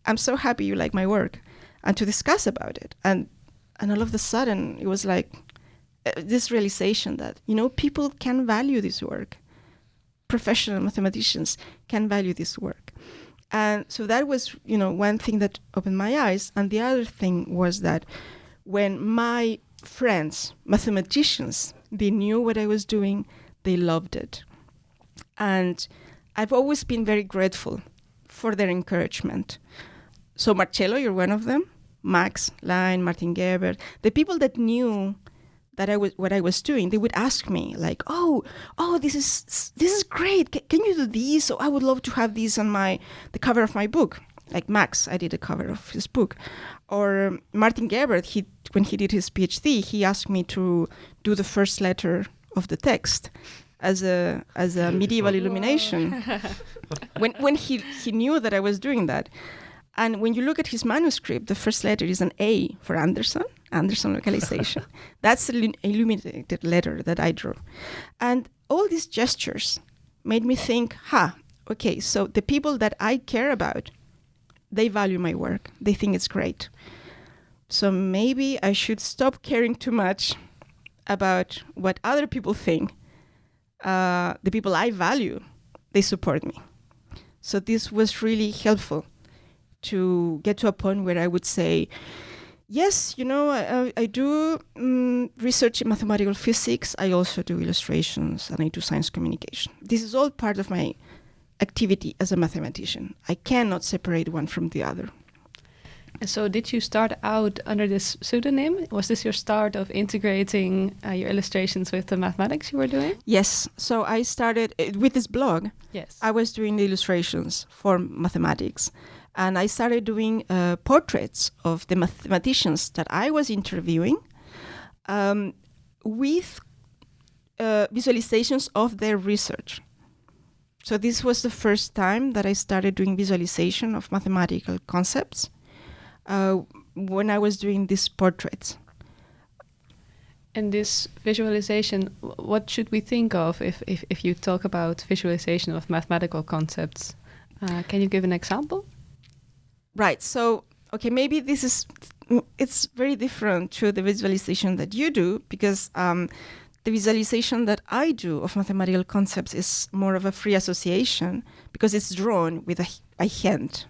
S2: I'm so happy you like my work, and to discuss about it. And all of a sudden, it was like this realization that, people can value this work. Professional mathematicians can value this work. And so that was, one thing that opened my eyes. And the other thing was that when my friends, mathematicians, they knew what I was doing, they loved it. And I've always been very grateful for their encouragement. So Marcello, you're one of them. Max, Line, Martin Gerber, the people that knew that what I was doing, they would ask me like, oh, this is great. Can you do this? I would love to have this on the cover of my book. Like Max, I did a cover of his book. Or Martin Gerber, when he did his PhD, he asked me to do the first letter of the text as a medieval illumination. when he knew that I was doing that. And when you look at his manuscript, the first letter is an A for Anderson localization. That's an illuminated letter that I drew. And all these gestures made me think, okay, so the people that I care about, they value my work. They think it's great. So maybe I should stop caring too much about what other people think. The people I value, they support me. So this was really helpful to get to a point where I would say, yes, I do research in mathematical physics. I also do illustrations and I do science communication. This is all part of my activity as a mathematician. I cannot separate one from the other.
S4: So did you start out under this pseudonym? Was this your start of integrating your illustrations with the mathematics you were doing?
S2: Yes. So I started with this blog.
S4: Yes.
S2: I was doing the illustrations for mathematics. And I started doing portraits of the mathematicians that I was interviewing with visualizations of their research. So this was the first time that I started doing visualization of mathematical concepts when I was doing these portraits.
S4: And this visualization, what should we think of if you talk about visualization of mathematical concepts? Can you give an example?
S2: Right. So, okay, maybe it's very different to the visualization that you do, because the visualization that I do of mathematical concepts is more of a free association, because it's drawn with a hand.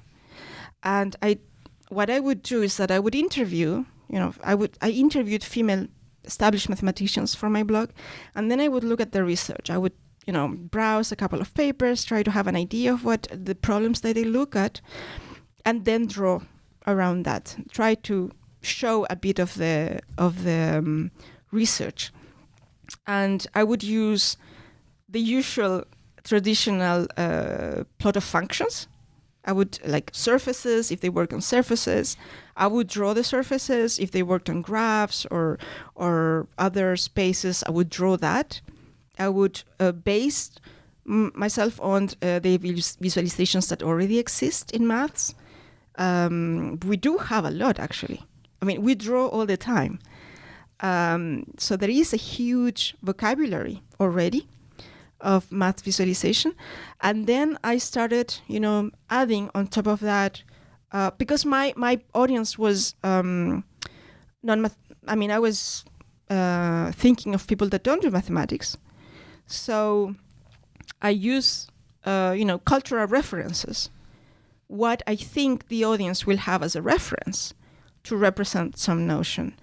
S2: And what I would do is that I would interview, I interviewed female established mathematicians for my blog, and then I would look at their research. I would, browse a couple of papers, try to have an idea of what the problems that they look at, and then draw around that. Try to show a bit of the research, and I would use the usual traditional plot of functions. I would like surfaces, if they work on surfaces. I would draw the surfaces. If they worked on graphs or other spaces, I would draw that. I would base myself on the visualizations that already exist in maths. We do have a lot, actually. I mean, we draw all the time. So there is a huge vocabulary already of math visualization. And then I started, adding on top of that, because my audience was non-math. I mean, I was thinking of people that don't do mathematics. So I use, cultural references. What I think the audience will have as a reference to represent some notion.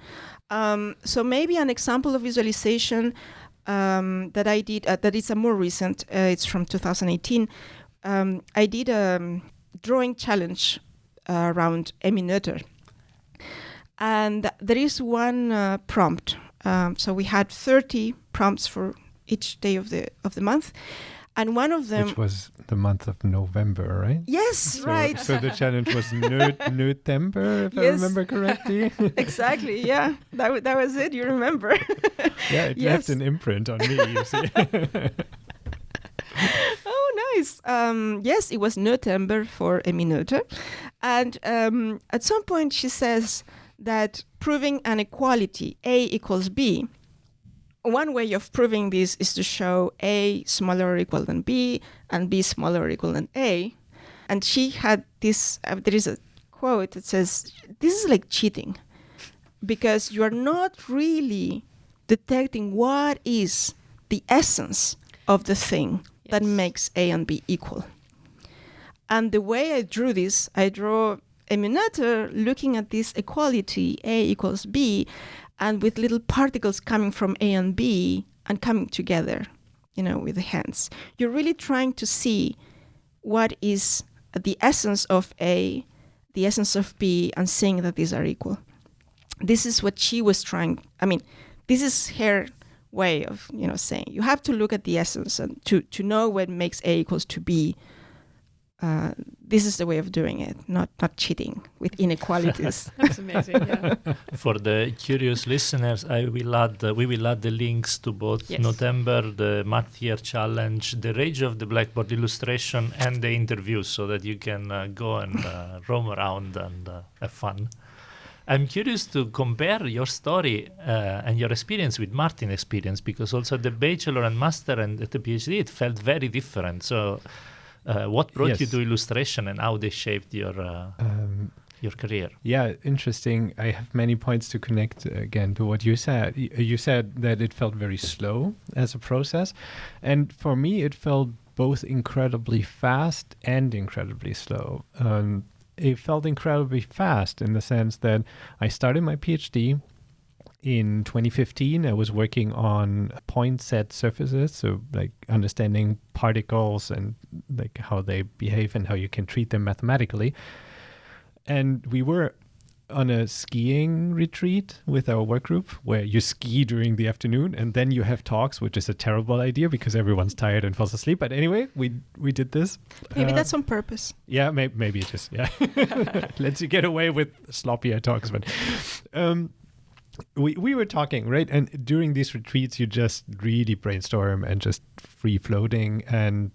S2: So maybe an example of visualization that I did, that is a more recent, it's from 2018. I did a drawing challenge around Eminöter. And there is one prompt. So we had 30 prompts for each day of the month. And one of them...
S3: Which was the month of November, right?
S2: Yes, right.
S3: So the challenge was November, if I remember correctly.
S2: Exactly, yeah. That was it, you remember.
S3: Yeah, it left an imprint on me, you see.
S2: Oh, nice. Yes, it was November for Eminöter. And at some point she says that proving an equality, A equals B, one way of proving this is to show A smaller or equal than B and B smaller or equal than A. And she had this, there is a quote that says, this is like cheating, because you are not really detecting what is the essence of the thing that makes A and B equal. And the way I drew this, I draw Eminöter looking at this equality, A equals B, and with little particles coming from A and B and coming together, with the hands. You're really trying to see what is the essence of A, the essence of B, and seeing that these are equal. This is what she was trying. I mean, this is her way of, saying you have to look at the essence and to know what makes A equals to B. This is the way of doing it, not cheating with inequalities.
S4: That's amazing. Yeah.
S1: For the curious listeners, we will add the links to both November, the Math Year Challenge, the Rage of the Blackboard illustration, and the interview, so that you can go and roam around and have fun. I'm curious to compare your story and your experience with Martin's experience, because also the bachelor and master and the PhD, it felt very different. So what brought you to illustration and how they shaped your career?
S3: Yeah, interesting. I have many points to connect again to what you said. You said that it felt very slow as a process. And for me, it felt both incredibly fast and incredibly slow. It felt incredibly fast in the sense that I started my PhD in 2015. I was working on point set surfaces, so like understanding particles and like how they behave and how you can treat them mathematically. And we were on a skiing retreat with our work group where you ski during the afternoon and then you have talks, which is a terrible idea because everyone's tired and falls asleep. But anyway, we did this.
S2: Maybe that's on purpose.
S3: Yeah, maybe it is. Yeah, lets you get away with sloppier talks. But we were talking, right? And during these retreats, you just really brainstorm and just free floating. And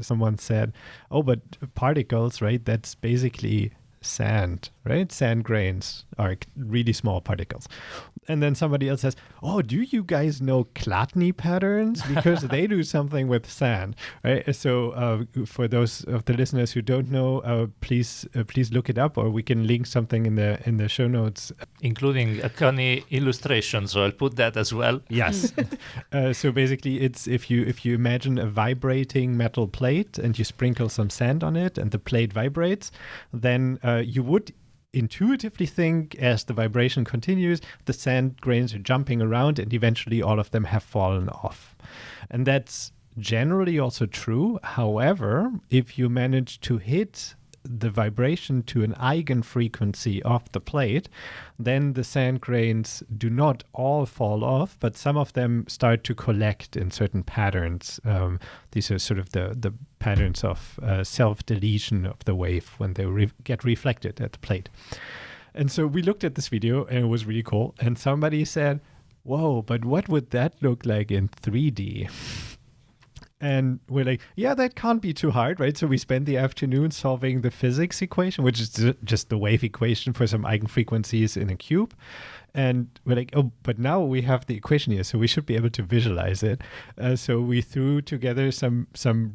S3: someone said, "Oh, but particles, right? That's basically sand, right? Sand grains are really small particles." And then somebody else says, "Oh, do you guys know Chladni patterns? Because they do something with sand," right? So for those of the listeners who don't know, please look it up, or we can link something in the show notes,
S1: including a funny illustration. So I'll put that as well.
S3: Yes. So basically, it's if you imagine a vibrating metal plate and you sprinkle some sand on it, and the plate vibrates, then you would intuitively think as the vibration continues, the sand grains are jumping around and eventually all of them have fallen off. And that's generally also true. However, if you manage to hit the vibration to an eigenfrequency of the plate, then the sand grains do not all fall off, but some of them start to collect in certain patterns. These are sort of the patterns of self-deletion of the wave when they get reflected at the plate. And so we looked at this video and it was really cool. And somebody said, "Whoa, but what would that look like in 3D?" And we're like, yeah, that can't be too hard, right? So we spend the afternoon solving the physics equation, which is just the wave equation for some eigenfrequencies in a cube. And we're like, oh, but now we have the equation here, so we should be able to visualize it. So we threw together some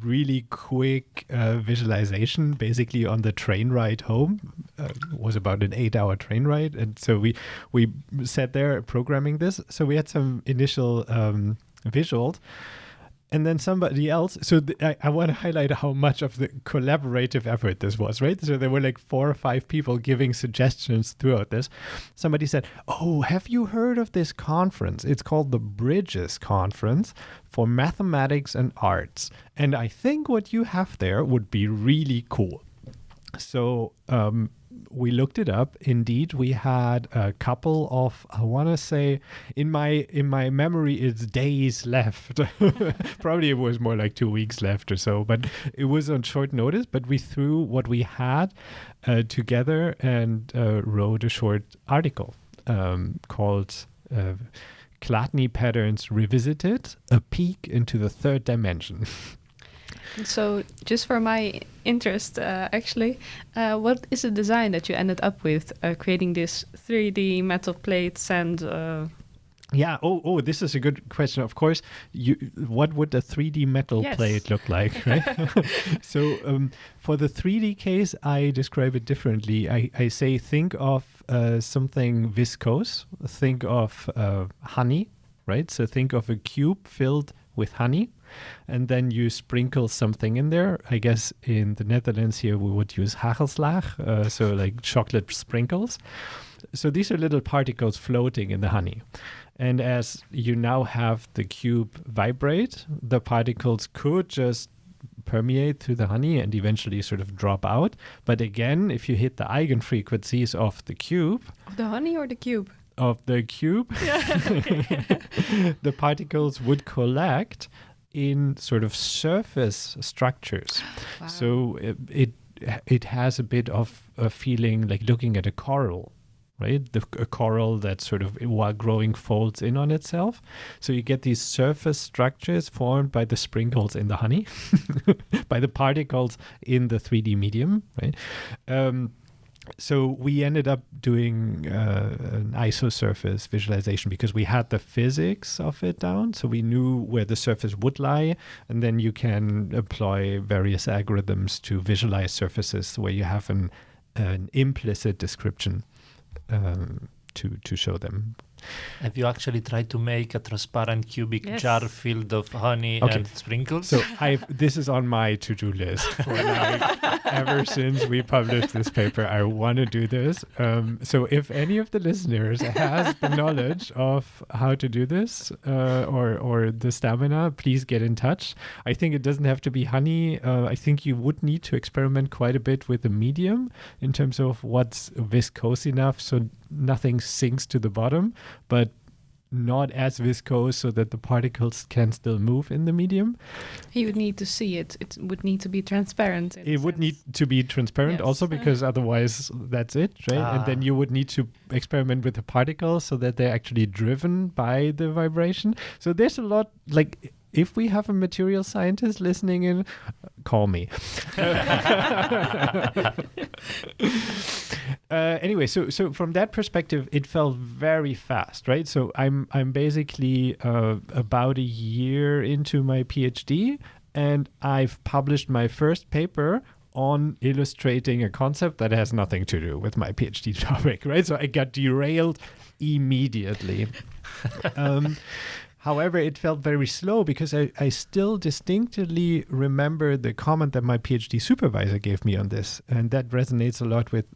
S3: really quick visualization, basically on the train ride home. It was about an 8-hour train ride. And so we sat there programming this. So we had some initial visuals. And then somebody else, so I want to highlight how much of the collaborative effort this was, right? So there were like 4 or 5 people giving suggestions throughout this. Somebody said, "Oh, have you heard of this conference? It's called the Bridges Conference for Mathematics and Arts. And I think what you have there would be really cool." So we looked it up. Indeed, we had a couple of, I want to say, in my memory, it's days left. Probably it was more like 2 weeks left or so, but it was on short notice. But we threw what we had together and wrote a short article called Chladni Patterns Revisited, a peek into the third dimension.
S4: So just for my interest, actually, what is the design that you ended up with, creating this 3D metal plates and...
S3: Yeah. Oh, this is a good question. Of course, what would a 3D metal plate look like, right? So for the 3D case, I describe it differently. I say think of something viscose. Think of honey, right? So think of a cube filled with honey. And then you sprinkle something in there. I guess in the Netherlands here we would use hagelslag, so like chocolate sprinkles. So these are little particles floating in the honey. And as you now have the cube vibrate, the particles could just permeate through the honey and eventually sort of drop out. But again, if you hit the eigenfrequencies of the cube...
S4: Of the honey or the cube?
S3: Of the cube. Yeah, okay. The particles would collect in sort of surface structures. Wow. So it has a bit of a feeling like looking at a coral, right? A coral that sort of, while growing, folds in on itself. So you get these surface structures formed by the sprinkles in the honey, by the particles in the 3D medium, right? So we ended up doing an isosurface visualization because we had the physics of it down. So we knew where the surface would lie. And then you can employ various algorithms to visualize surfaces where you have an implicit description to show them.
S1: Have you actually tried to make a transparent cubic jar filled of honey and sprinkles?
S3: So this is on my to-do list for ever since we published this paper. I want to do this. So if any of the listeners has the knowledge of how to do this or the stamina, please get in touch. I think it doesn't have to be honey. I think you would need to experiment quite a bit with the medium in terms of what's viscose enough so nothing sinks to the bottom, but not as viscose so that the particles can still move in the medium.
S4: You would need to see it. It would need to be transparent.
S3: It would need to be transparent also because otherwise that's it, right? And then you would need to experiment with the particles so that they're actually driven by the vibration. So there's a lot, like, if we have a material scientist listening in, call me. Anyway, so from that perspective, it felt very fast, right? So I'm basically about a year into my PhD, and I've published my first paper on illustrating a concept that has nothing to do with my PhD topic, right? So I got derailed immediately. However, it felt very slow because I still distinctly remember the comment that my PhD supervisor gave me on this. And that resonates a lot with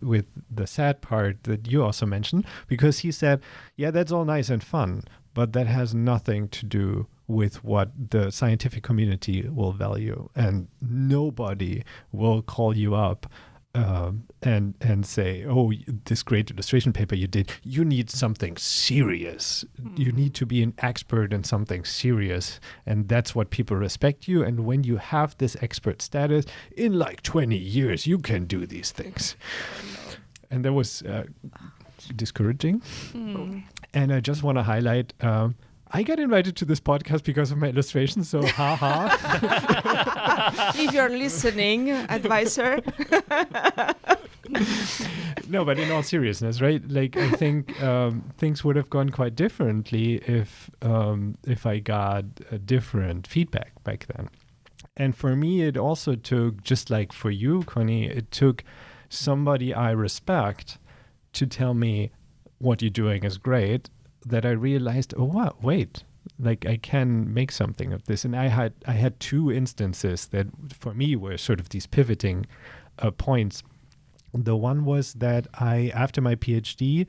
S3: the sad part that you also mentioned, because he said, yeah, that's all nice and fun, but that has nothing to do with what the scientific community will value. And nobody will call you up and say, oh, this great illustration paper you did, you need something serious. You need to be an expert in something serious. And that's what people respect you. And when you have this expert status, in like 20 years, you can do these things. And that was discouraging. And I just want to highlight, I got invited to this podcast because of my illustrations, so haha.
S2: If you're listening, advisor.
S3: No, but in all seriousness, right? Like, I think things would have gone quite differently if I got a different feedback back then. And for me, it also took, just like for you, Connie, it took somebody I respect to tell me what you're doing is great, that I realized, oh wow, wait, like I can make something of this. And I had two instances that for me were sort of these pivoting points. The one was that after my PhD,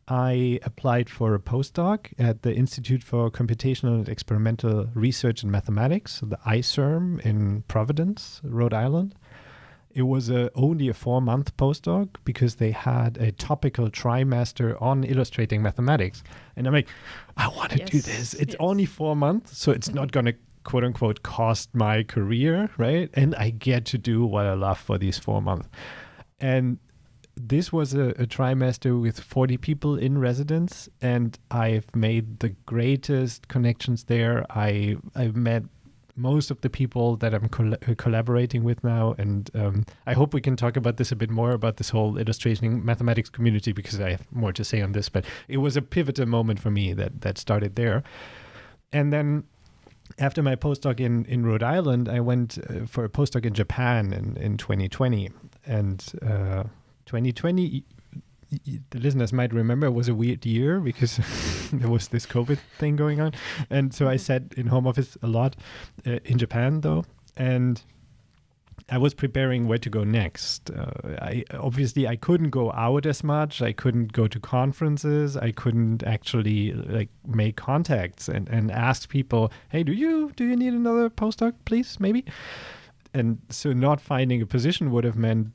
S3: I applied for a postdoc at the Institute for Computational and Experimental Research in Mathematics, the ICERM in Providence, Rhode Island. It was only a 4-month postdoc because they had a topical trimester on illustrating mathematics. And I'm like, I want to do this. It's only 4 months, so it's not going to, quote unquote, cost my career, right? And I get to do what I love for these 4 months. And this was a trimester with 40 people in residence, and I've made the greatest connections there. I've met most of the people that I'm collaborating with now. And I hope we can talk about this a bit more, about this whole illustration mathematics community, because I have more to say on this. But it was a pivotal moment for me that started there. And then after my postdoc in Rhode Island, I went for a postdoc in Japan in 2020. And 2020, the listeners might remember, it was a weird year because there was this COVID thing going on. And so I sat in home office a lot in Japan, though. And I was preparing where to go next. I couldn't go out as much. I couldn't go to conferences. I couldn't actually make contacts and ask people, hey, do you need another postdoc, please, maybe? And so not finding a position would have meant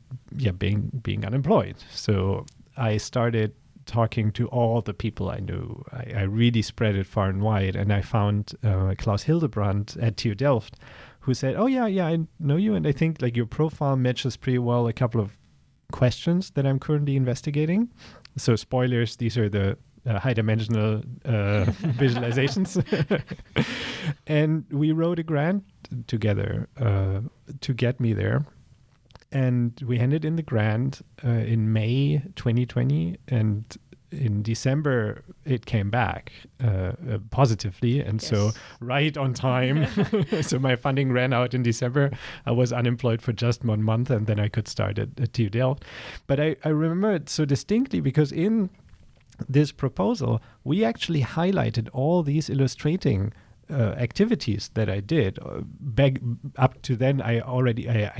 S3: being unemployed. So I started talking to all the people I knew. I really spread it far and wide. And I found Klaus Hildebrand at TU Delft, who said, oh, yeah, I know you. And I think your profile matches pretty well a couple of questions that I'm currently investigating. So spoilers, these are the high-dimensional visualizations. And we wrote a grant together to get me there. And we handed in the grant in May 2020, and in December it came back positively, and so right on time. So my funding ran out in December. I was unemployed for just 1 month, and then I could start at TU Delft. But I remember it so distinctly because in this proposal, we actually highlighted all these illustrating activities that I did. Back up to then, I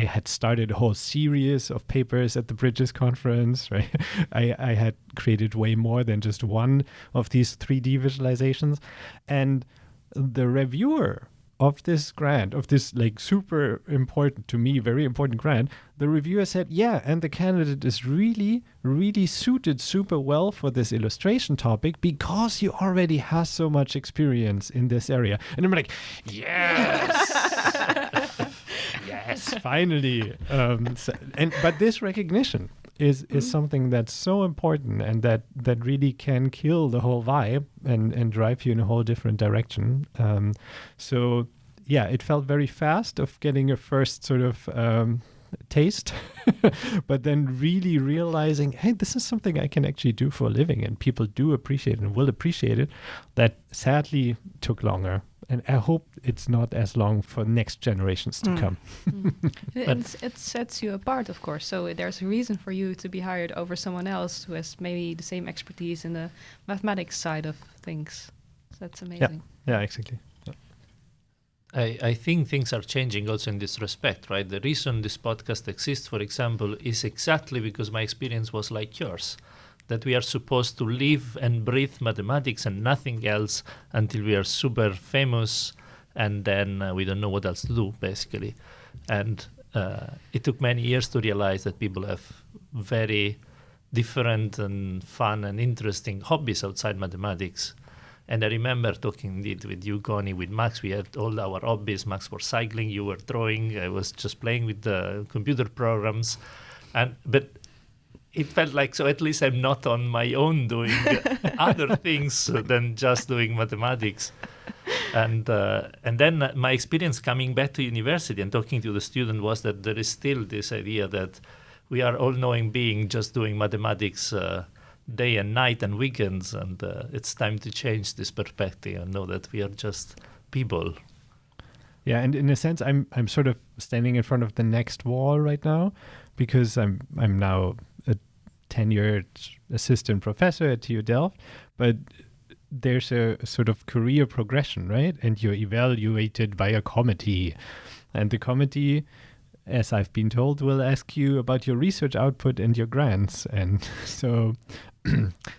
S3: had started a whole series of papers at the Bridges conference, right? I had created way more than just one of these 3D visualizations. And the reviewer of this grant, of this like super important to me, very important grant, the reviewer said, yeah, and the candidate is really, really suited super well for this illustration topic because he already has so much experience in this area. And I'm like, yes, yes, finally. But this recognition is something that's so important and that really can kill the whole vibe and drive you in a whole different direction. So yeah, it felt very fast of getting a first sort of taste, but then really realizing, hey, this is something I can actually do for a living and people do appreciate it and will appreciate it. That sadly took longer. And I hope it's not as long for next generations to come.
S4: It sets you apart, of course. So there's a reason for you to be hired over someone else who has maybe the same expertise in the mathematics side of things. So that's amazing.
S3: Yeah, exactly.
S1: I think things are changing also in this respect, right? The reason this podcast exists, for example, is exactly because my experience was like yours, that we are supposed to live and breathe mathematics and nothing else until we are super famous, and then we don't know what else to do, basically. And it took many years to realize that people have very different and fun and interesting hobbies outside mathematics. And I remember talking indeed with you, Connie, with Max. We had all our hobbies. Max was cycling, you were drawing. I was just playing with the computer programs. But it felt like, so at least I'm not on my own doing other things than just doing mathematics. And then my experience coming back to university and talking to the student was that there is still this idea that we are all-knowing being just doing mathematics day and night and weekends, and it's time to change this perspective and know that we are just people.
S3: Yeah, and in a sense, I'm sort of standing in front of the next wall right now, because I'm now a tenured assistant professor at TU Delft, but there's a sort of career progression, right? And you're evaluated by a committee, and the committee, as I've been told, will ask you about your research output and your grants. And so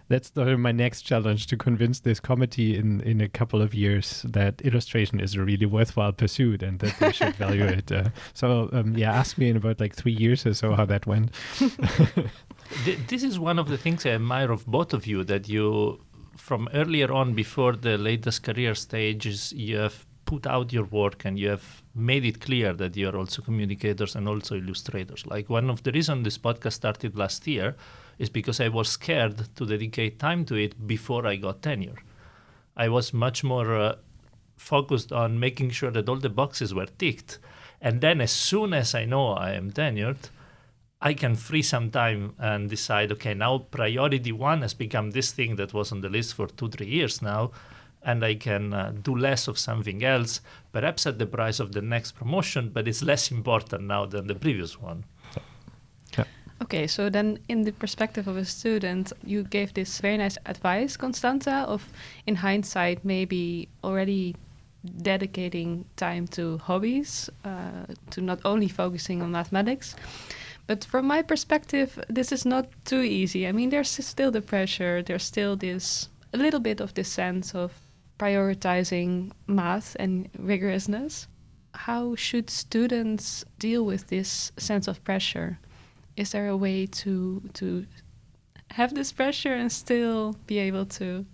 S3: that's my next challenge, to convince this committee in a couple of years that illustration is a really worthwhile pursuit and that they should value it. Ask me in about like 3 years or so how that went.
S1: This is one of the things I admire of both of you, that you, from earlier on, before the latest career stages, you have put out your work and you have made it clear that you are also communicators and also illustrators. Like, one of the reasons this podcast started last year is because I was scared to dedicate time to it before I got tenure. I was much more focused on making sure that all the boxes were ticked. And then as soon as I know I am tenured, I can free some time and decide, okay, now priority one has become this thing that was on the list for 2-3 years now, and I can do less of something else, perhaps at the price of the next promotion, but it's less important now than the previous one.
S4: Okay, so then in the perspective of a student, you gave this very nice advice, Constanza, of, in hindsight, maybe already dedicating time to hobbies, to not only focusing on mathematics. But from my perspective, this is not too easy. I mean, there's still the pressure, there's still a little bit of this sense of prioritizing math and rigorousness. How should students deal with this sense of pressure? Is there a way to have this pressure and still be able to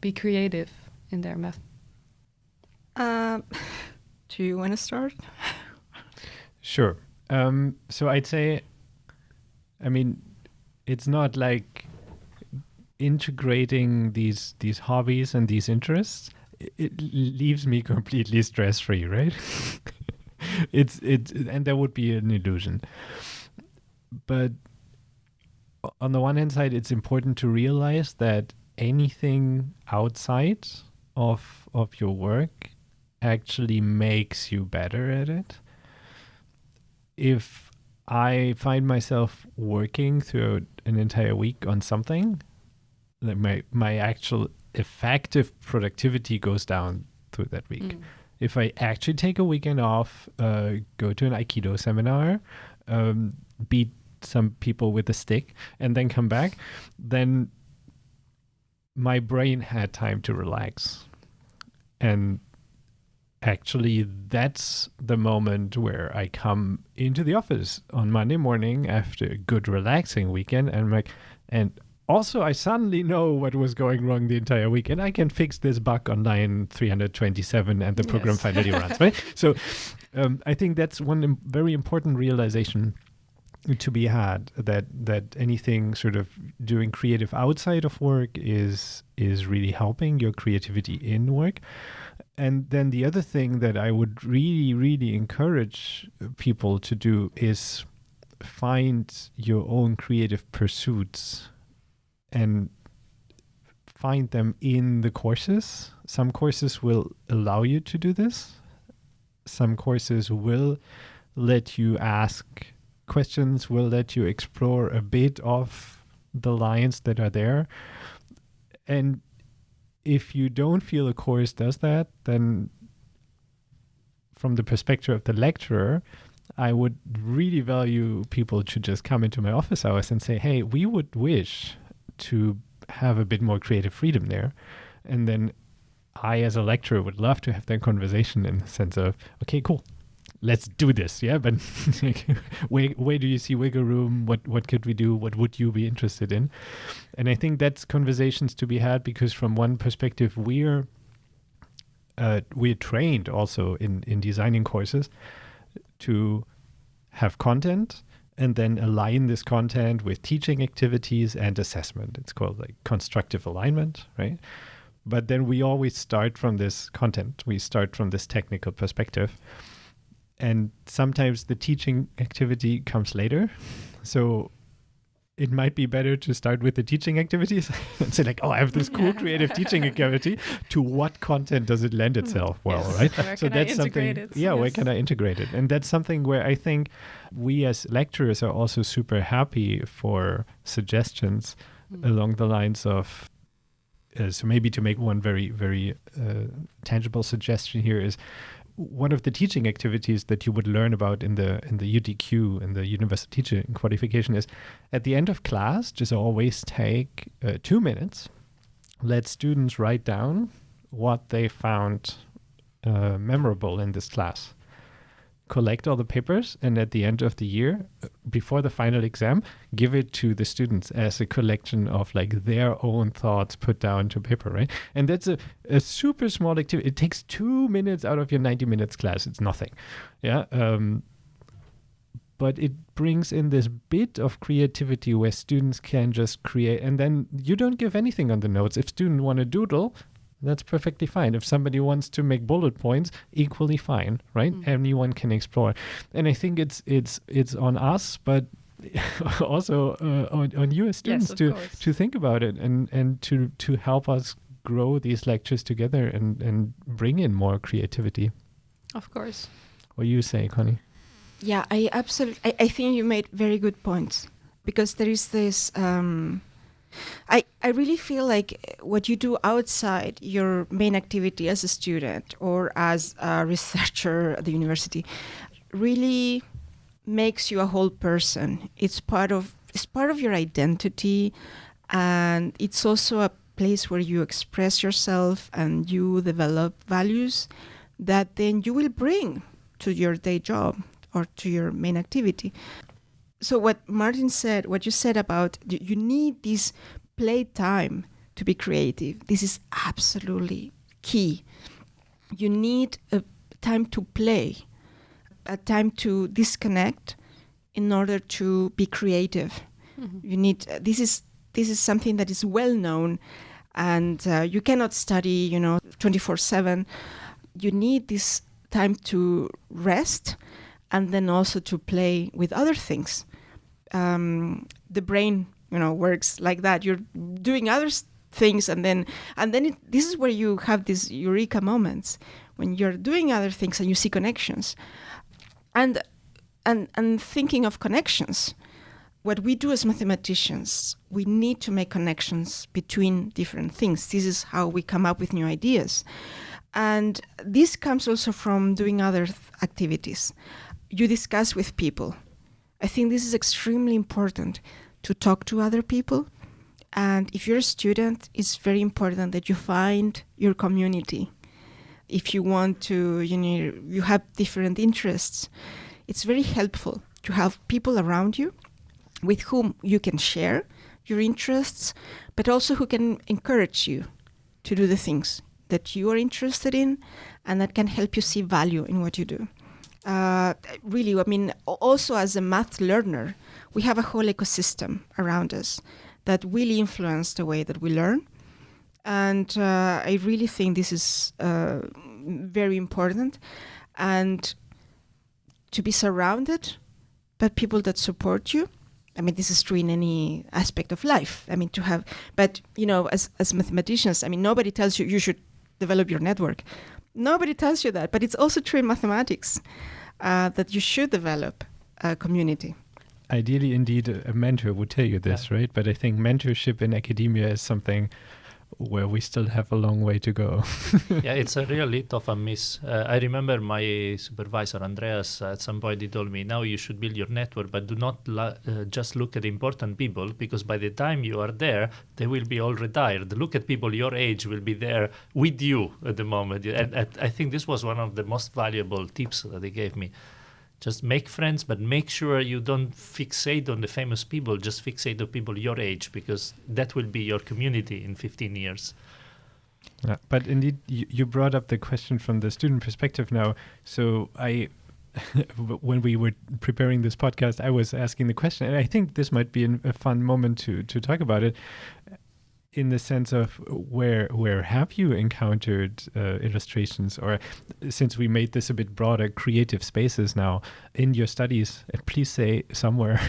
S4: be creative in their math?
S2: Do you want to start?
S3: Sure. So I'd say, I mean, it's not like integrating these hobbies and these interests, it leaves me completely stress-free, right? it's and that would be an illusion. But on the one hand side, it's important to realize that anything outside of your work actually makes you better at it. If I find myself working throughout an entire week on something, my actual effective productivity goes down through that week. If I actually take a weekend off, go to an Aikido seminar, beat some people with a stick, and then come back, then my brain had time to relax. And actually, that's the moment where I come into the office on Monday morning after a good relaxing weekend, and I'm like, and also I suddenly know what was going wrong the entire week, and I can fix this bug on line 327, and the program finally runs, right? So I think that's one very important realization to be had, that anything sort of doing creative outside of work is really helping your creativity in work. And then the other thing that I would really, really encourage people to do is find your own creative pursuits and find them in the courses. Some courses will allow you to do this. Some courses will let you ask questions, will let you explore a bit of the lines that are there. And if you don't feel a course does that, then from the perspective of the lecturer, I would really value people to just come into my office hours and say, hey, we would wish to have a bit more creative freedom there. And then I, as a lecturer, would love to have that conversation in the sense of, okay, cool, let's do this. Yeah, but where do you see wiggle room? What could we do? What would you be interested in? And I think that's conversations to be had, because from one perspective, we're trained also in designing courses to have content and then align this content with teaching activities and assessment. It's called like constructive alignment, right? But then we always start from this content. We start from this technical perspective. And sometimes the teaching activity comes later. So it might be better to start with the teaching activities and say like, oh, I have this cool creative teaching activity. To what content does it lend itself well, right?
S4: Where
S3: So
S4: can I
S3: that's
S4: integrate
S3: something,
S4: it?
S3: where can I integrate it? And that's something where I think we as lecturers are also super happy for suggestions along the lines of, so maybe to make one very, very tangible suggestion here is, one of the teaching activities that you would learn about in the UTQ, in the Universal Teaching Qualification, is at the end of class, just always take 2 minutes, let students write down what they found memorable in this class. Collect all the papers, and at the end of the year, before the final exam, give it to the students as a collection of like their own thoughts put down to paper, right? And that's a super small activity. It takes 2 minutes out of your 90 minutes class. It's nothing. Yeah. But it brings in this bit of creativity where students can just create, and then you don't give anything on the notes. If students want to doodle, that's perfectly fine. If somebody wants to make bullet points, equally fine, right? Anyone can explore. And I think it's on us, but also on you as students to think about it and to help us grow these lectures together and bring in more creativity.
S4: Of course.
S3: What do you say, Connie?
S2: Yeah, I think you made very good points, because there is this... I really feel like what you do outside your main activity as a student or as a researcher at the university really makes you a whole person. It's part of your identity, and it's also a place where you express yourself and you develop values that then you will bring to your day job or to your main activity. So what Martin said, what you said about you need this play time to be creative, this is absolutely key. You need a time to play, a time to disconnect in order to be creative. You need, this is something that is well known, and you cannot study, 24/7. You need this time to rest and then also to play with other things. The brain, works like that. You're doing other things, and then this is where you have these eureka moments when you're doing other things and you see connections. And thinking of connections, what we do as mathematicians, we need to make connections between different things. This is how we come up with new ideas. And this comes also from doing other activities. You discuss with people. I think this is extremely important, to talk to other people. And if you're a student, it's very important that you find your community. If you want to, you have different interests, it's very helpful to have people around you with whom you can share your interests, but also who can encourage you to do the things that you are interested in and that can help you see value in what you do. Really, I mean, also as a math learner, we have a whole ecosystem around us that really influence the way that we learn. And I really think this is very important. And to be surrounded by people that support you. I mean, this is true in any aspect of life. I mean, to have, but, as mathematicians, I mean, nobody tells you should develop your network. Nobody tells you that, but it's also true in mathematics that you should develop a community.
S3: Ideally, indeed, a mentor would tell you this, right? But I think mentorship in academia is something where we still have a long way to go.
S1: Yeah, it's a really tough a miss. I remember my supervisor, Andreas, at some point he told me, now you should build your network, but do not just look at important people, because by the time you are there, they will be all retired. Look at people your age will be there with you at the moment. And I think this was one of the most valuable tips that they gave me. Just make friends, but make sure you don't fixate on the famous people. Just fixate on people your age, because that will be your community in 15 years.
S3: Yeah, but indeed, you brought up the question from the student perspective now. So when we were preparing this podcast, I was asking the question, and I think this might be a fun moment to talk about it, in the sense of where have you encountered illustrations, or since we made this a bit broader, creative spaces now in your studies? Please say somewhere.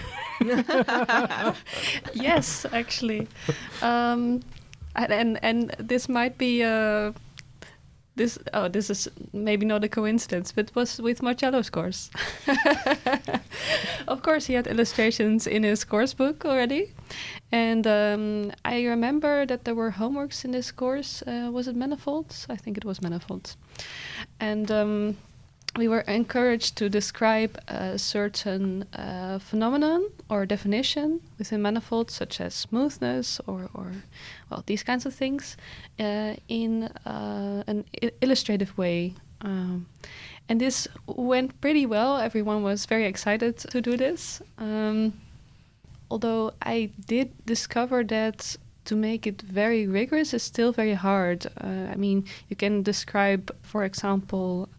S4: Yes, actually, and this might be this is maybe not a coincidence, but was with Marcello's course. Of course, he had illustrations in his course book already. And I remember that there were homeworks in this course. Was it manifolds? I think it was manifolds. And we were encouraged to describe a certain phenomenon or definition within manifolds, such as smoothness or these kinds of things, in an illustrative way. And this went pretty well. Everyone was very excited to do this. Although I did discover that to make it very rigorous is still very hard. I mean, you can describe, for example,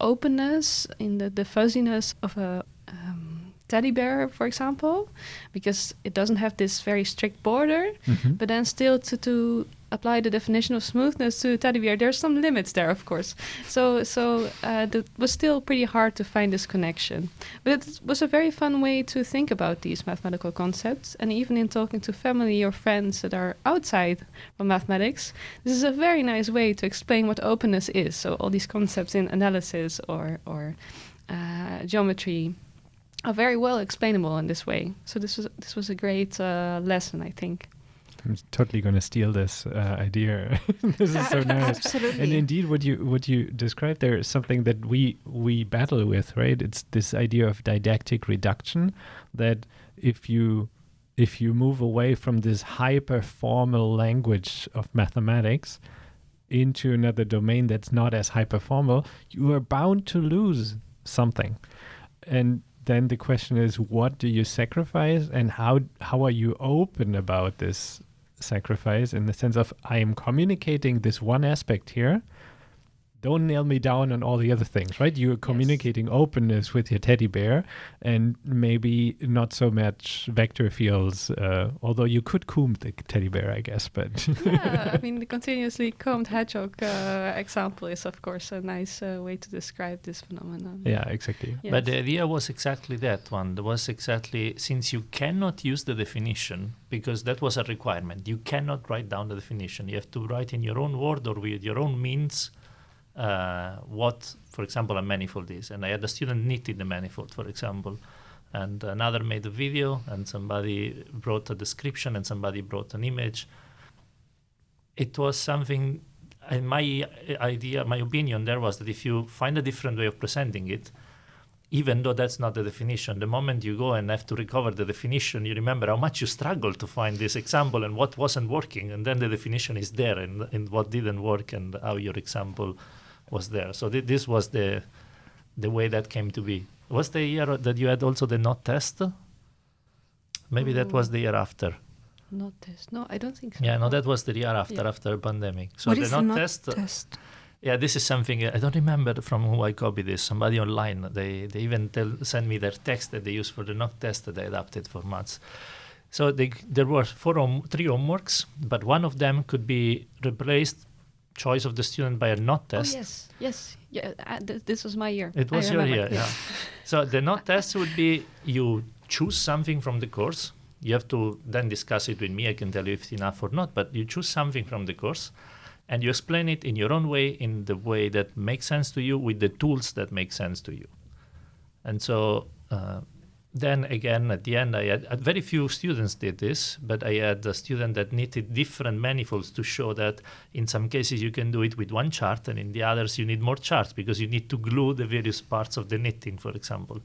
S4: openness in the fuzziness of a teddy bear, for example, because it doesn't have this very strict border, but then still to apply the definition of smoothness to a teddy bear, there's some limits there, of course. So that was still pretty hard to find this connection. But it was a very fun way to think about these mathematical concepts. And even in talking to family or friends that are outside of mathematics, this is a very nice way to explain what openness is. So all these concepts in analysis or geometry are very well explainable in this way. So this was a great lesson, I think.
S3: I'm totally going to steal this idea. This is so nice.
S2: Absolutely.
S3: And indeed, what you described there is something that we battle with, right? It's this idea of didactic reduction, that if you move away from this hyper formal language of mathematics into another domain that's not as hyper formal, you are bound to lose something. And then the question is, what do you sacrifice, and how are you open about this sacrifice, in the sense of, I am communicating this one aspect here, don't nail me down on all the other things, right? You're communicating openness with your teddy bear, and maybe not so much vector fields, although you could comb the teddy bear, I guess. But
S4: yeah, I mean, the continuously combed hedgehog example is, of course, a nice way to describe this phenomenon.
S3: Yeah, exactly.
S1: Yes. But the idea was exactly that one. There was exactly, since you cannot use the definition, because that was a requirement, you cannot write down the definition. You have to write in your own word or with your own means what, for example, a manifold is. And I had a student knitted the manifold, for example. and another made a video, and somebody brought a description, and somebody brought an image. It was something, and my opinion there was that if you find a different way of presenting it, even though that's not the definition, the moment you go and have to recover the definition, you remember how much you struggled to find this example and what wasn't working, and then the definition is there and what didn't work and how your example was there. So this was the way that came to be. Was the year that you had also the not test? Maybe that was the year after.
S4: Not test. No, I don't think so.
S1: Yeah, no, that was the year after pandemic. So
S2: what
S1: the
S2: is
S1: not
S2: the not
S1: test? Yeah, this is something I don't remember from who I copied this. Somebody online. They even send me their text that they use for the not test that I adapted for maths. So there were 3 homeworks, but one of them could be replaced, choice of the student, by a not test.
S4: Oh, yes. Yeah, this was my year.
S1: It was your year, yeah. So the not test would be you choose something from the course. You have to then discuss it with me. I can tell you if it's enough or not, but you choose something from the course and you explain it in your own way, in the way that makes sense to you, with the tools that make sense to you. And so then again, at the end, I had very few students did this, but I had a student that knitted different manifolds to show that in some cases you can do it with one chart, and in the others you need more charts because you need to glue the various parts of the knitting, for example.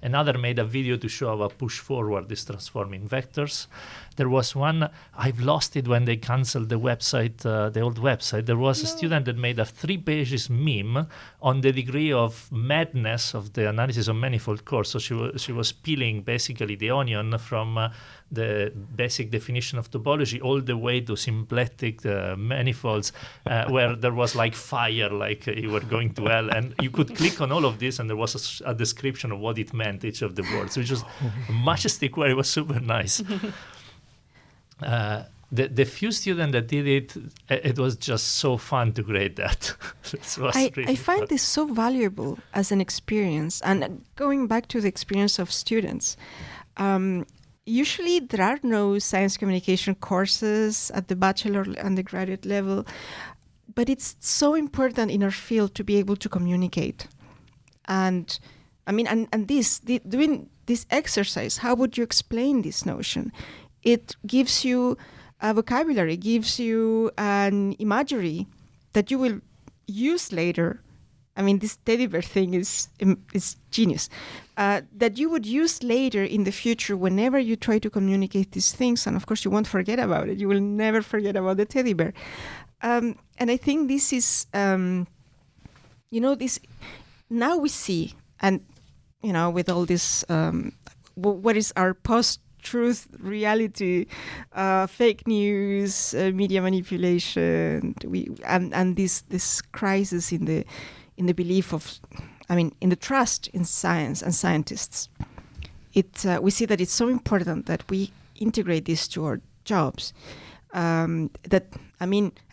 S1: Another made a video to show how a push forward is transforming vectors. There was one, I've lost it when they canceled the website, the old website. There was a student that made a 3-page meme on the degree of madness of the analysis of manifold course. So she was peeling basically the onion from the basic definition of topology all the way to symplectic manifolds, where there was like fire, like you were going to hell. And you could click on all of this and there was a description of what it meant, each of the words, which was a majestic way. It was super nice. The few students that did it, it was just so fun to create that.
S2: I find this so valuable as an experience. And going back to the experience of students, usually there are no science communication courses at the bachelor undergraduate level, but it's so important in our field to be able to communicate. And I mean, and doing this exercise, how would you explain this notion? It gives you a vocabulary, gives you an imagery that you will use later. I mean, this teddy bear thing is genius. That you would use later in the future whenever you try to communicate these things. And of course, you won't forget about it. You will never forget about the teddy bear. And I think this is, this, now we see, and, with all this, what is our post-truth reality, fake news, media manipulation, and this crisis in the belief of, in the trust in science and scientists. We see that it's so important that we integrate this to our jobs.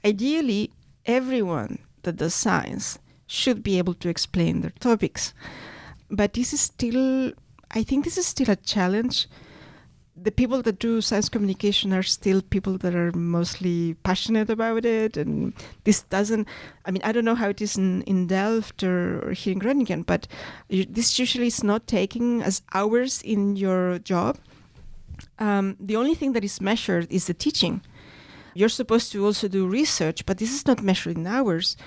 S2: Ideally, everyone that does science should be able to explain their topics. But I think this is still a challenge. The people that do science communication are still people that are mostly passionate about it. And this doesn't, I don't know how it is in Delft or here in Groningen, but this usually is not taking as hours in your job. The only thing that is measured is the teaching. You're supposed to also do research, but this is not measured in hours.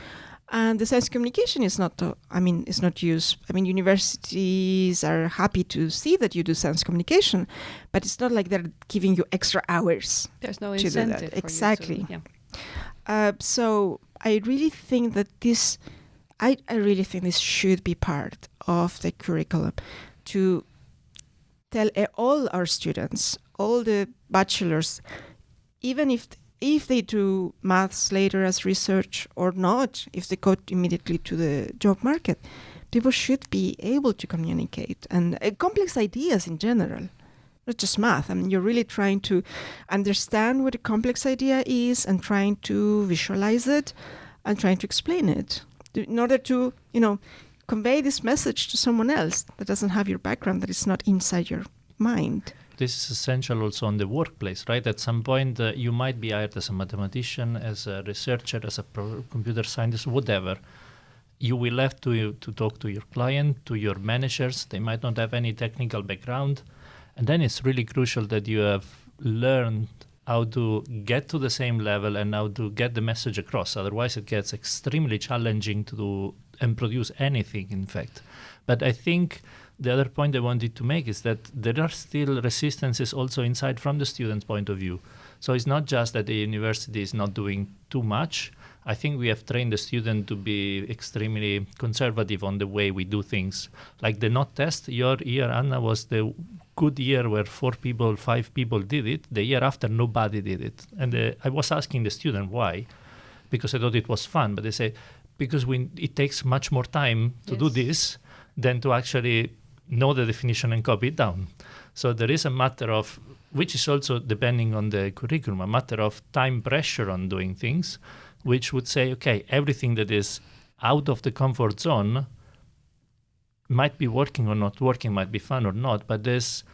S2: And the science communication is not, it's not used. Universities are happy to see that you do science communication, but it's not like they're giving you extra hours.
S4: There's no incentive for
S2: exactly.
S4: You to,
S2: So I really think that this should be part of the curriculum, to tell all our students, all the bachelors, even if they do maths later as research or not, if they go immediately to the job market, people should be able to communicate. And complex ideas in general, not just math. You're really trying to understand what a complex idea is and trying to visualize it and trying to explain it in order to, convey this message to someone else that doesn't have your background, that is not inside your mind.
S1: This is essential also on the workplace, right? At some point, you might be hired as a mathematician, as a researcher, as a computer scientist, whatever. you will have to talk to your client, to your managers. They might not have any technical background. And then it's really crucial that you have learned how to get to the same level and how to get the message across. Otherwise, it gets extremely challenging to do and produce anything, in fact. But I think the other point I wanted to make is that there are still resistances also inside from the student's point of view. So it's not just that the university is not doing too much. I think we have trained the student to be extremely conservative on the way we do things. Like the not test, your year, Anna, was the good year where 4 people, 5 people did it. The year after, nobody did it. And I was asking the student why, because I thought it was fun. But they say, because it takes much more time to do this than to actually know the definition and copy it down. So there is a matter of, which is also depending on the curriculum, a matter of time pressure on doing things, which would say, okay, everything that is out of the comfort zone might be working or not working, might be fun or not, but there's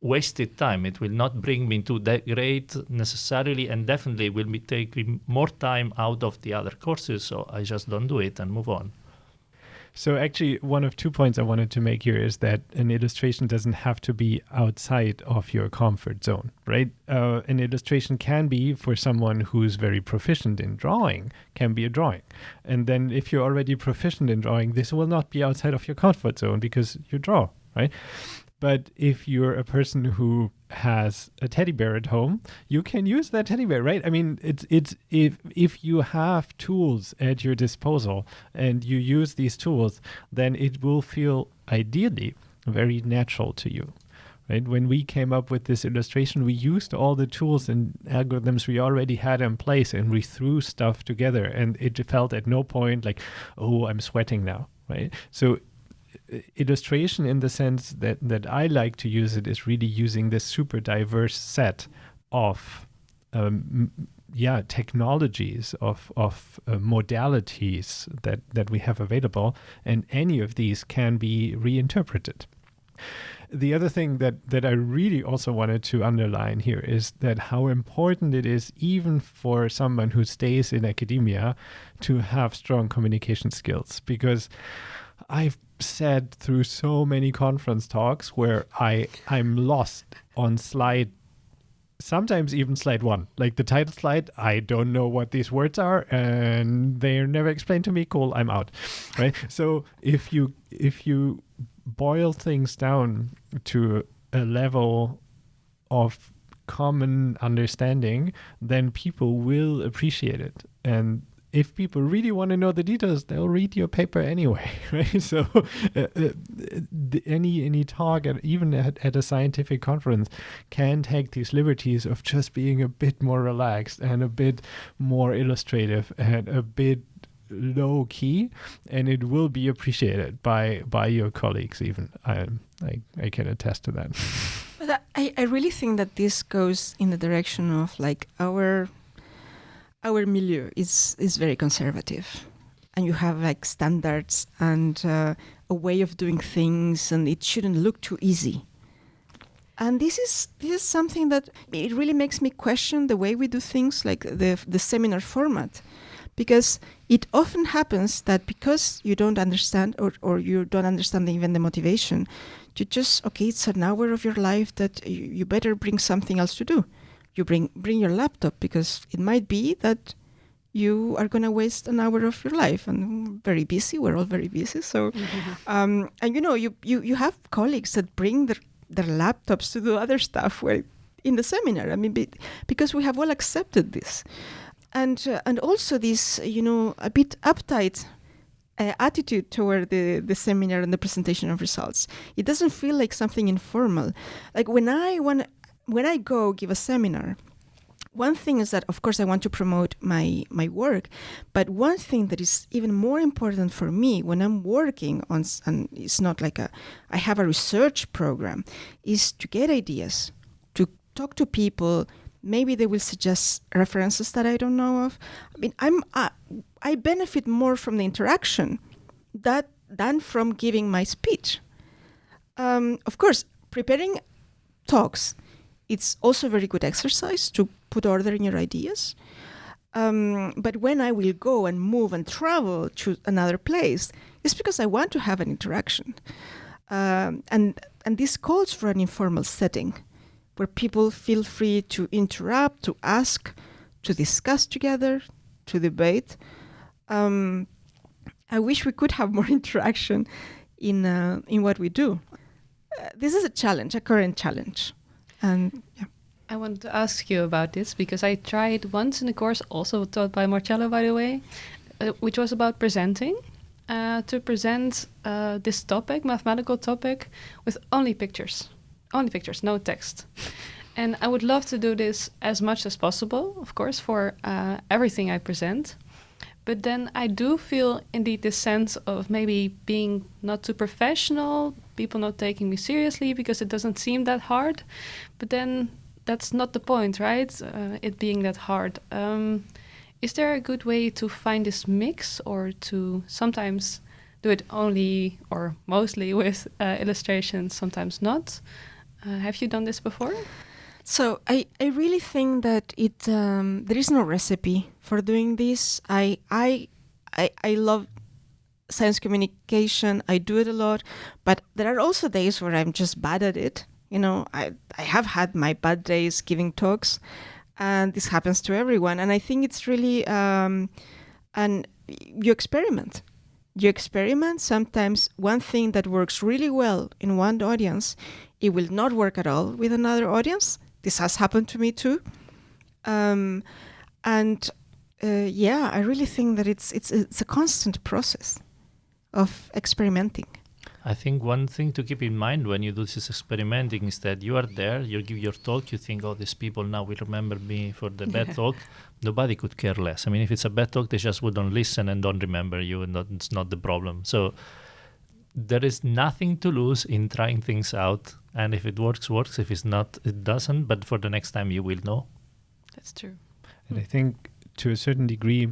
S1: wasted time. It will not bring me to that grade necessarily, and definitely will be taking more time out of the other courses, so I just don't do it and move on.
S3: So actually, one of 2 points I wanted to make here is that an illustration doesn't have to be outside of your comfort zone, right? An illustration can be, for someone who's very proficient in drawing, can be a drawing. And then if you're already proficient in drawing, this will not be outside of your comfort zone because you draw, right? But if you're a person who has a teddy bear at home, you can use that teddy bear, right? I mean, it's if you have tools at your disposal and you use these tools, then it will feel ideally very natural to you, right? When we came up with this illustration, we used all the tools and algorithms we already had in place, and we threw stuff together, and it felt at no point like, oh, I'm sweating now, right? So illustration, in the sense that I like to use it, is really using this super diverse set of technologies, of modalities that we have available, and any of these can be reinterpreted. The other thing that I really also wanted to underline here is that how important it is, even for someone who stays in academia, to have strong communication skills, because I've sat through so many conference talks where I'm lost on slide, sometimes even slide 1, like the title slide. I don't know what these words are, and they're never explained to me. Cool, I'm out, right? So if you boil things down to a level of common understanding, then people will appreciate it. And if people really want to know the details, they'll read your paper anyway, right? So any talk, even at a scientific conference, can take these liberties of just being a bit more relaxed and a bit more illustrative and a bit low key, and it will be appreciated by your colleagues even. I can attest to that.
S2: But I really think that this goes in the direction of like our milieu is very conservative, and you have like standards and a way of doing things, and it shouldn't look too easy. And this is something that it really makes me question the way we do things, like the seminar format, because it often happens that because you don't understand or you don't understand even the motivation, you just, okay, it's an hour of your life that you better bring something else to do. You bring your laptop, because it might be that you are going to waste an hour of your life, and very busy. We're all very busy. So, and you have colleagues that bring their laptops to do other stuff in the seminar. I mean, because we have all accepted this, and also this, a bit uptight attitude toward the seminar and the presentation of results. It doesn't feel like something informal. Like when I go give a seminar, one thing is that, of course, I want to promote my work. But one thing that is even more important for me when I'm working on, and it's not like I have a research program, is to get ideas, to talk to people. Maybe they will suggest references that I don't know of. I mean, I benefit more from the interaction than from giving my speech. Of course, preparing talks, it's also a very good exercise to put order in your ideas. But when I will go and move and travel to another place, it's because I want to have an interaction. And this calls for an informal setting where people feel free to interrupt, to ask, to discuss together, to debate. I wish we could have more interaction in what we do. This is a challenge, a current challenge. And yeah.
S4: I wanted to ask you about this because I tried once in a course, also taught by Marcello, by the way, which was about presenting. To present this topic, mathematical topic, with only pictures, no text. And I would love to do this as much as possible, of course, for everything I present. But then I do feel indeed this sense of maybe being not too professional, people not taking me seriously because it doesn't seem that hard. But then that's not the point, right? It being that hard. Is there a good way to find this mix, or to sometimes do it only or mostly with illustrations, sometimes not? Have you done this before?
S2: So I really think that there is no recipe for doing this. I love science communication. I do it a lot, but there are also days where I'm just bad at it. You know, I have had my bad days giving talks, and this happens to everyone. And I think it's really and you experiment. You experiment. Sometimes one thing that works really well in one audience, it will not work at all with another audience. This has happened to me too. I really think that it's a constant process of experimenting.
S1: I think one thing to keep in mind when you do this experimenting is that you are there, you give your talk, you think, oh, these people now will remember me for the bad talk. Nobody could care less. I mean, if it's a bad talk, they just wouldn't listen and don't remember you, and it's not the problem. So there is nothing to lose in trying things out. And if it works, works. If it's not, it doesn't. But for the next time, you will know.
S4: That's true.
S3: And I think to a certain degree,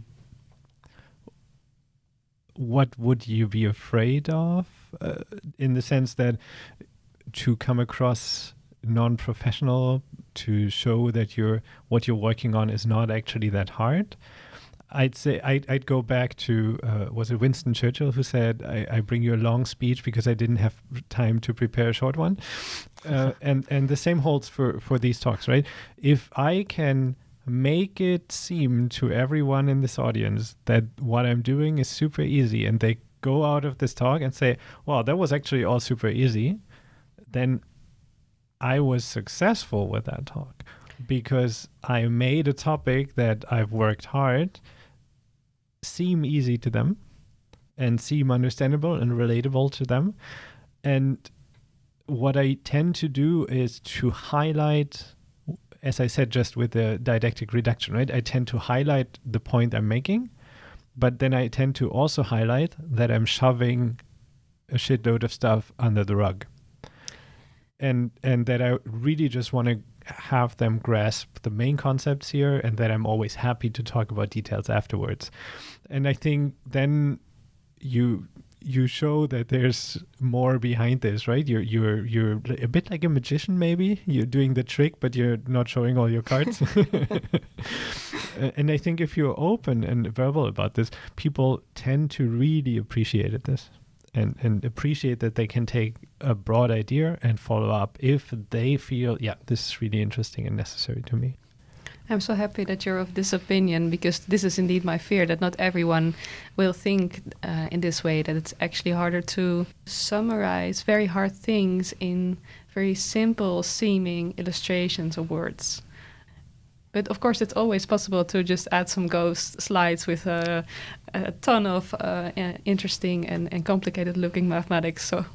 S3: what would you be afraid of? In the sense that to come across non-professional, to show that what you're working on is not actually that hard. I'd say I'd go back to was it Winston Churchill who said, I bring you a long speech because I didn't have time to prepare a short one. And the same holds for these talks, right? If I can make it seem to everyone in this audience that what I'm doing is super easy, and they go out of this talk and say, wow, that was actually all super easy, then I was successful with that talk, because I made a topic that I've worked hard seem easy to them and seem understandable and relatable to them. And what I tend to do is to highlight, as I said, just with the didactic reduction, right? I tend to highlight the point I'm making, but then I tend to also highlight that I'm shoving a shitload of stuff under the rug. And that I really just want to have them grasp the main concepts here, and that I'm always happy to talk about details afterwards. And I think then you show that there's more behind this, right? You're a bit like a magician, maybe. You're doing the trick, but you're not showing all your cards. And I think if you're open and verbal about this, people tend to really appreciate this. And appreciate that they can take a broad idea and follow up if they feel, yeah, this is really interesting and necessary to me.
S4: I'm so happy that you're of this opinion, because this is indeed my fear, that not everyone will think in this way, that it's actually harder to summarize very hard things in very simple seeming illustrations or words. But of course, it's always possible to just add some ghost slides with a ton of interesting and complicated looking mathematics. So,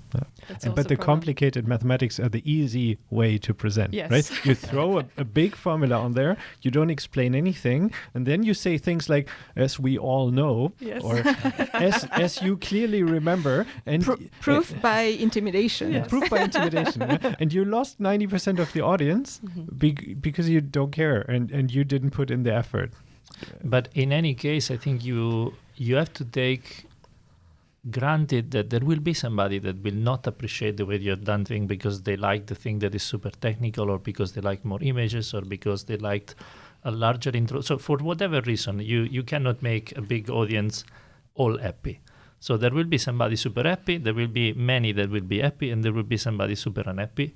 S3: but the complicated mathematics are the easy way to present,
S4: yes.
S3: Right? You throw a big formula on there, you don't explain anything, and then you say things like, as we all know,
S4: yes.
S3: or as you clearly remember. And
S2: proof by intimidation.
S3: Yes. Proof by intimidation. Yeah? And you lost 90% of the audience because you don't care and you didn't put in the effort.
S1: But in any case, I think you have to take granted that there will be somebody that will not appreciate the way you've done things because they like the thing that is super technical, or because they like more images, or because they liked a larger intro. So for whatever reason, you cannot make a big audience all happy. So there will be somebody super happy, there will be many that will be happy, and there will be somebody super unhappy.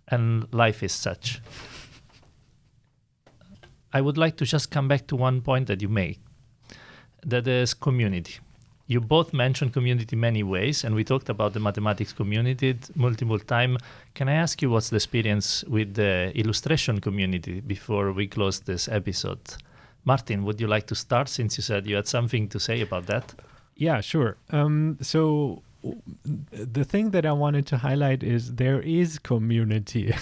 S1: And life is such. I would like to just come back to one point that you make, that is community. You both mentioned community many ways, and we talked about the mathematics community multiple times. Can I ask you what's the experience with the illustration community before we close this episode? Martin, would you like to start, since you said you had something to say about that?
S3: Yeah, sure. So the thing that I wanted to highlight is there is community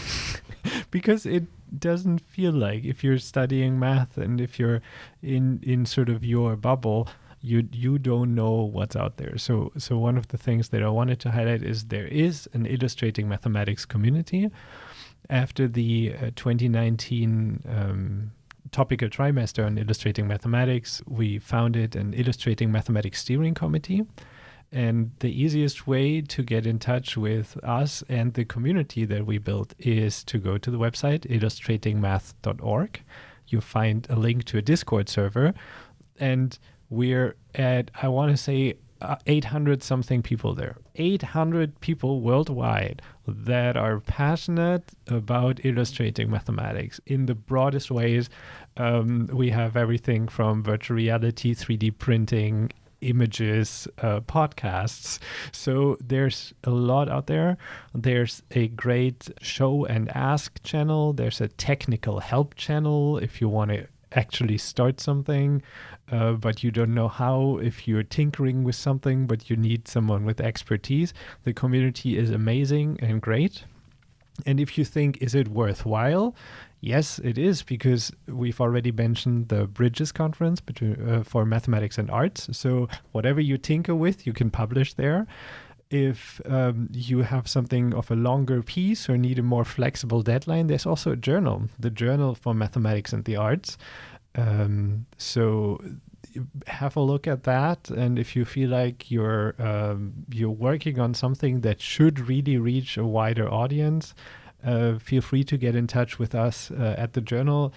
S3: because it doesn't feel like, if you're studying math and if you're in sort of your bubble, you don't know what's out there. So one of the things that I wanted to highlight is there is an illustrating mathematics community. After the 2019 topical trimester on illustrating mathematics, we founded an illustrating mathematics steering committee. And the easiest way to get in touch with us and the community that we built is to go to the website illustratingmath.org. You find a link to a Discord server, and we're at, I want to say, 800 something people there. 800 people worldwide that are passionate about illustrating mathematics in the broadest ways. We have everything from virtual reality, 3D printing, images, podcasts. So there's a lot out there. There's a great show and ask channel. There's a technical help channel if you want to actually start something, but you don't know how. If you're tinkering with something, but you need someone with expertise, the community is amazing and great. And if you think, is it worthwhile? Yes, it is, because we've already mentioned the Bridges conference for mathematics and arts. So whatever you tinker with, you can publish there. If you have something of a longer piece or need a more flexible deadline, there's also a journal, the Journal for Mathematics and the Arts. So have a look at that. And if you feel like you're working on something that should really reach a wider audience, feel free to get in touch with us at the Journal.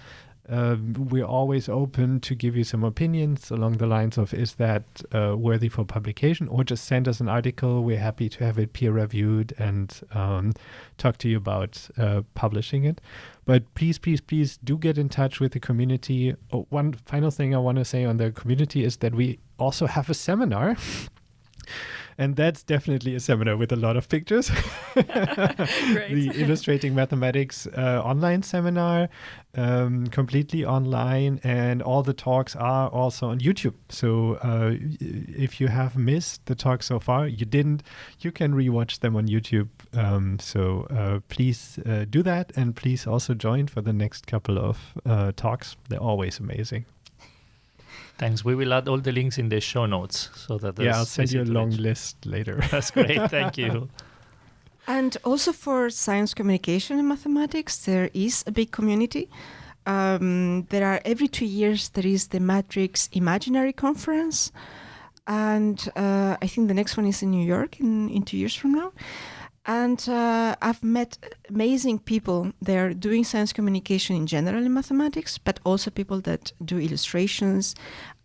S3: We're always open to give you some opinions along the lines of, is that worthy for publication, or just send us an article. We're happy to have it peer reviewed and talk to you about publishing it. But please do get in touch with the community. Oh, one final thing I want to say on the community is that we also have a seminar. And that's definitely a seminar with a lot of pictures. The Illustrating Mathematics online seminar, completely online, and all the talks are also on YouTube. So if you have missed the talk so far, you can rewatch them on YouTube. So please do that, and please also join for the next couple of talks. They're always amazing.
S1: Thanks. We will add all the links in the show notes so that
S3: I'll send you a long list later.
S1: That's great. Thank you.
S2: And also for science communication and mathematics, there is a big community. There are every 2 years there is the Matrix Imaginary Conference, and I think the next one is in New York in 2 years from now. And I've met amazing people there doing science communication in general in mathematics, but also people that do illustrations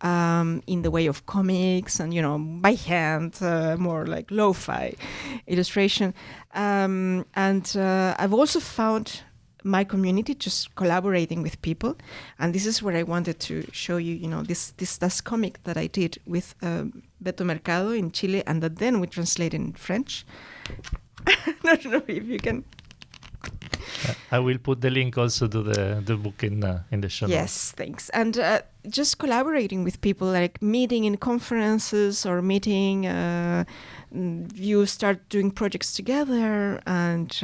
S2: in the way of comics and, by hand, more like lo-fi illustration. And I've also found my community just collaborating with people. And this is where I wanted to show you, this comic that I did with Beto Mercado in Chile, and that then we translated in French. I don't know if you can.
S1: I will put the link also to the book in the show notes.
S2: Yes, thanks. And just collaborating with people, like meeting in conferences or meeting, you start doing projects together and,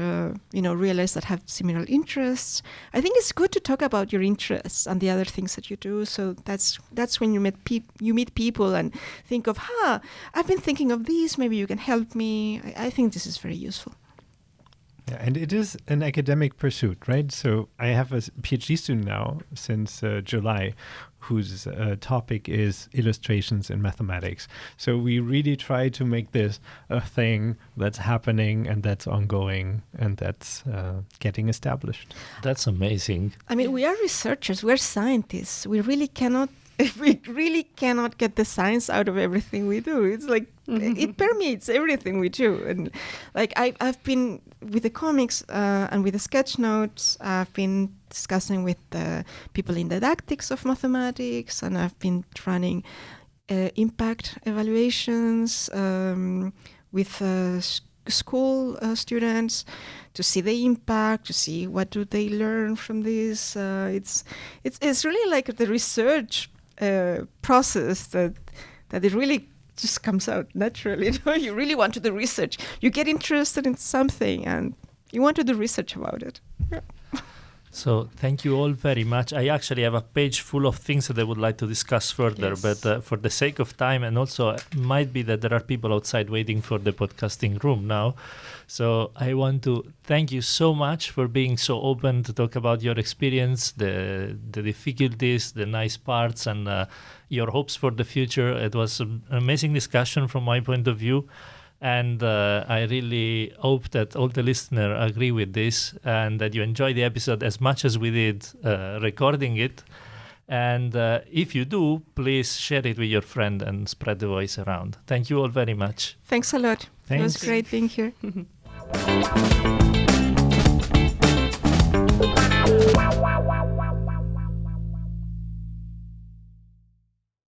S2: realize that have similar interests. I think it's good to talk about your interests and the other things that you do. So that's when you meet people and think of, I've been thinking of this, maybe you can help me. I think this is very useful.
S3: Yeah, and it is an academic pursuit, right? So I have a PhD student now since July whose topic is illustrations in mathematics. So we really try to make this a thing that's happening and that's ongoing and that's getting established.
S1: That's amazing.
S2: I mean, we are researchers, we're scientists. We really cannot get the science out of everything we do. It's like it permeates everything we do. And like I've been with the comics and with the sketch notes, I've been discussing with the people in didactics of mathematics, and I've been running impact evaluations with school students to see the impact, to see what do they learn from this. It's really like the research process that it really just comes out naturally. You really want to do research. You get interested in something and you want to do research about it. Yeah.
S1: So thank you all very much. I actually have a page full of things that I would like to discuss further, yes. But for the sake of time, and also it might be that there are people outside waiting for the podcasting room now. So I want to thank you so much for being so open to talk about your experience, the difficulties, the nice parts, and your hopes for the future. It was an amazing discussion from my point of view. And I really hope that all the listeners agree with this and that you enjoy the episode as much as we did recording it. And if you do, please share it with your friend and spread the voice around. Thank you all very much.
S2: Thanks a lot.
S3: Thanks.
S2: It was great being here.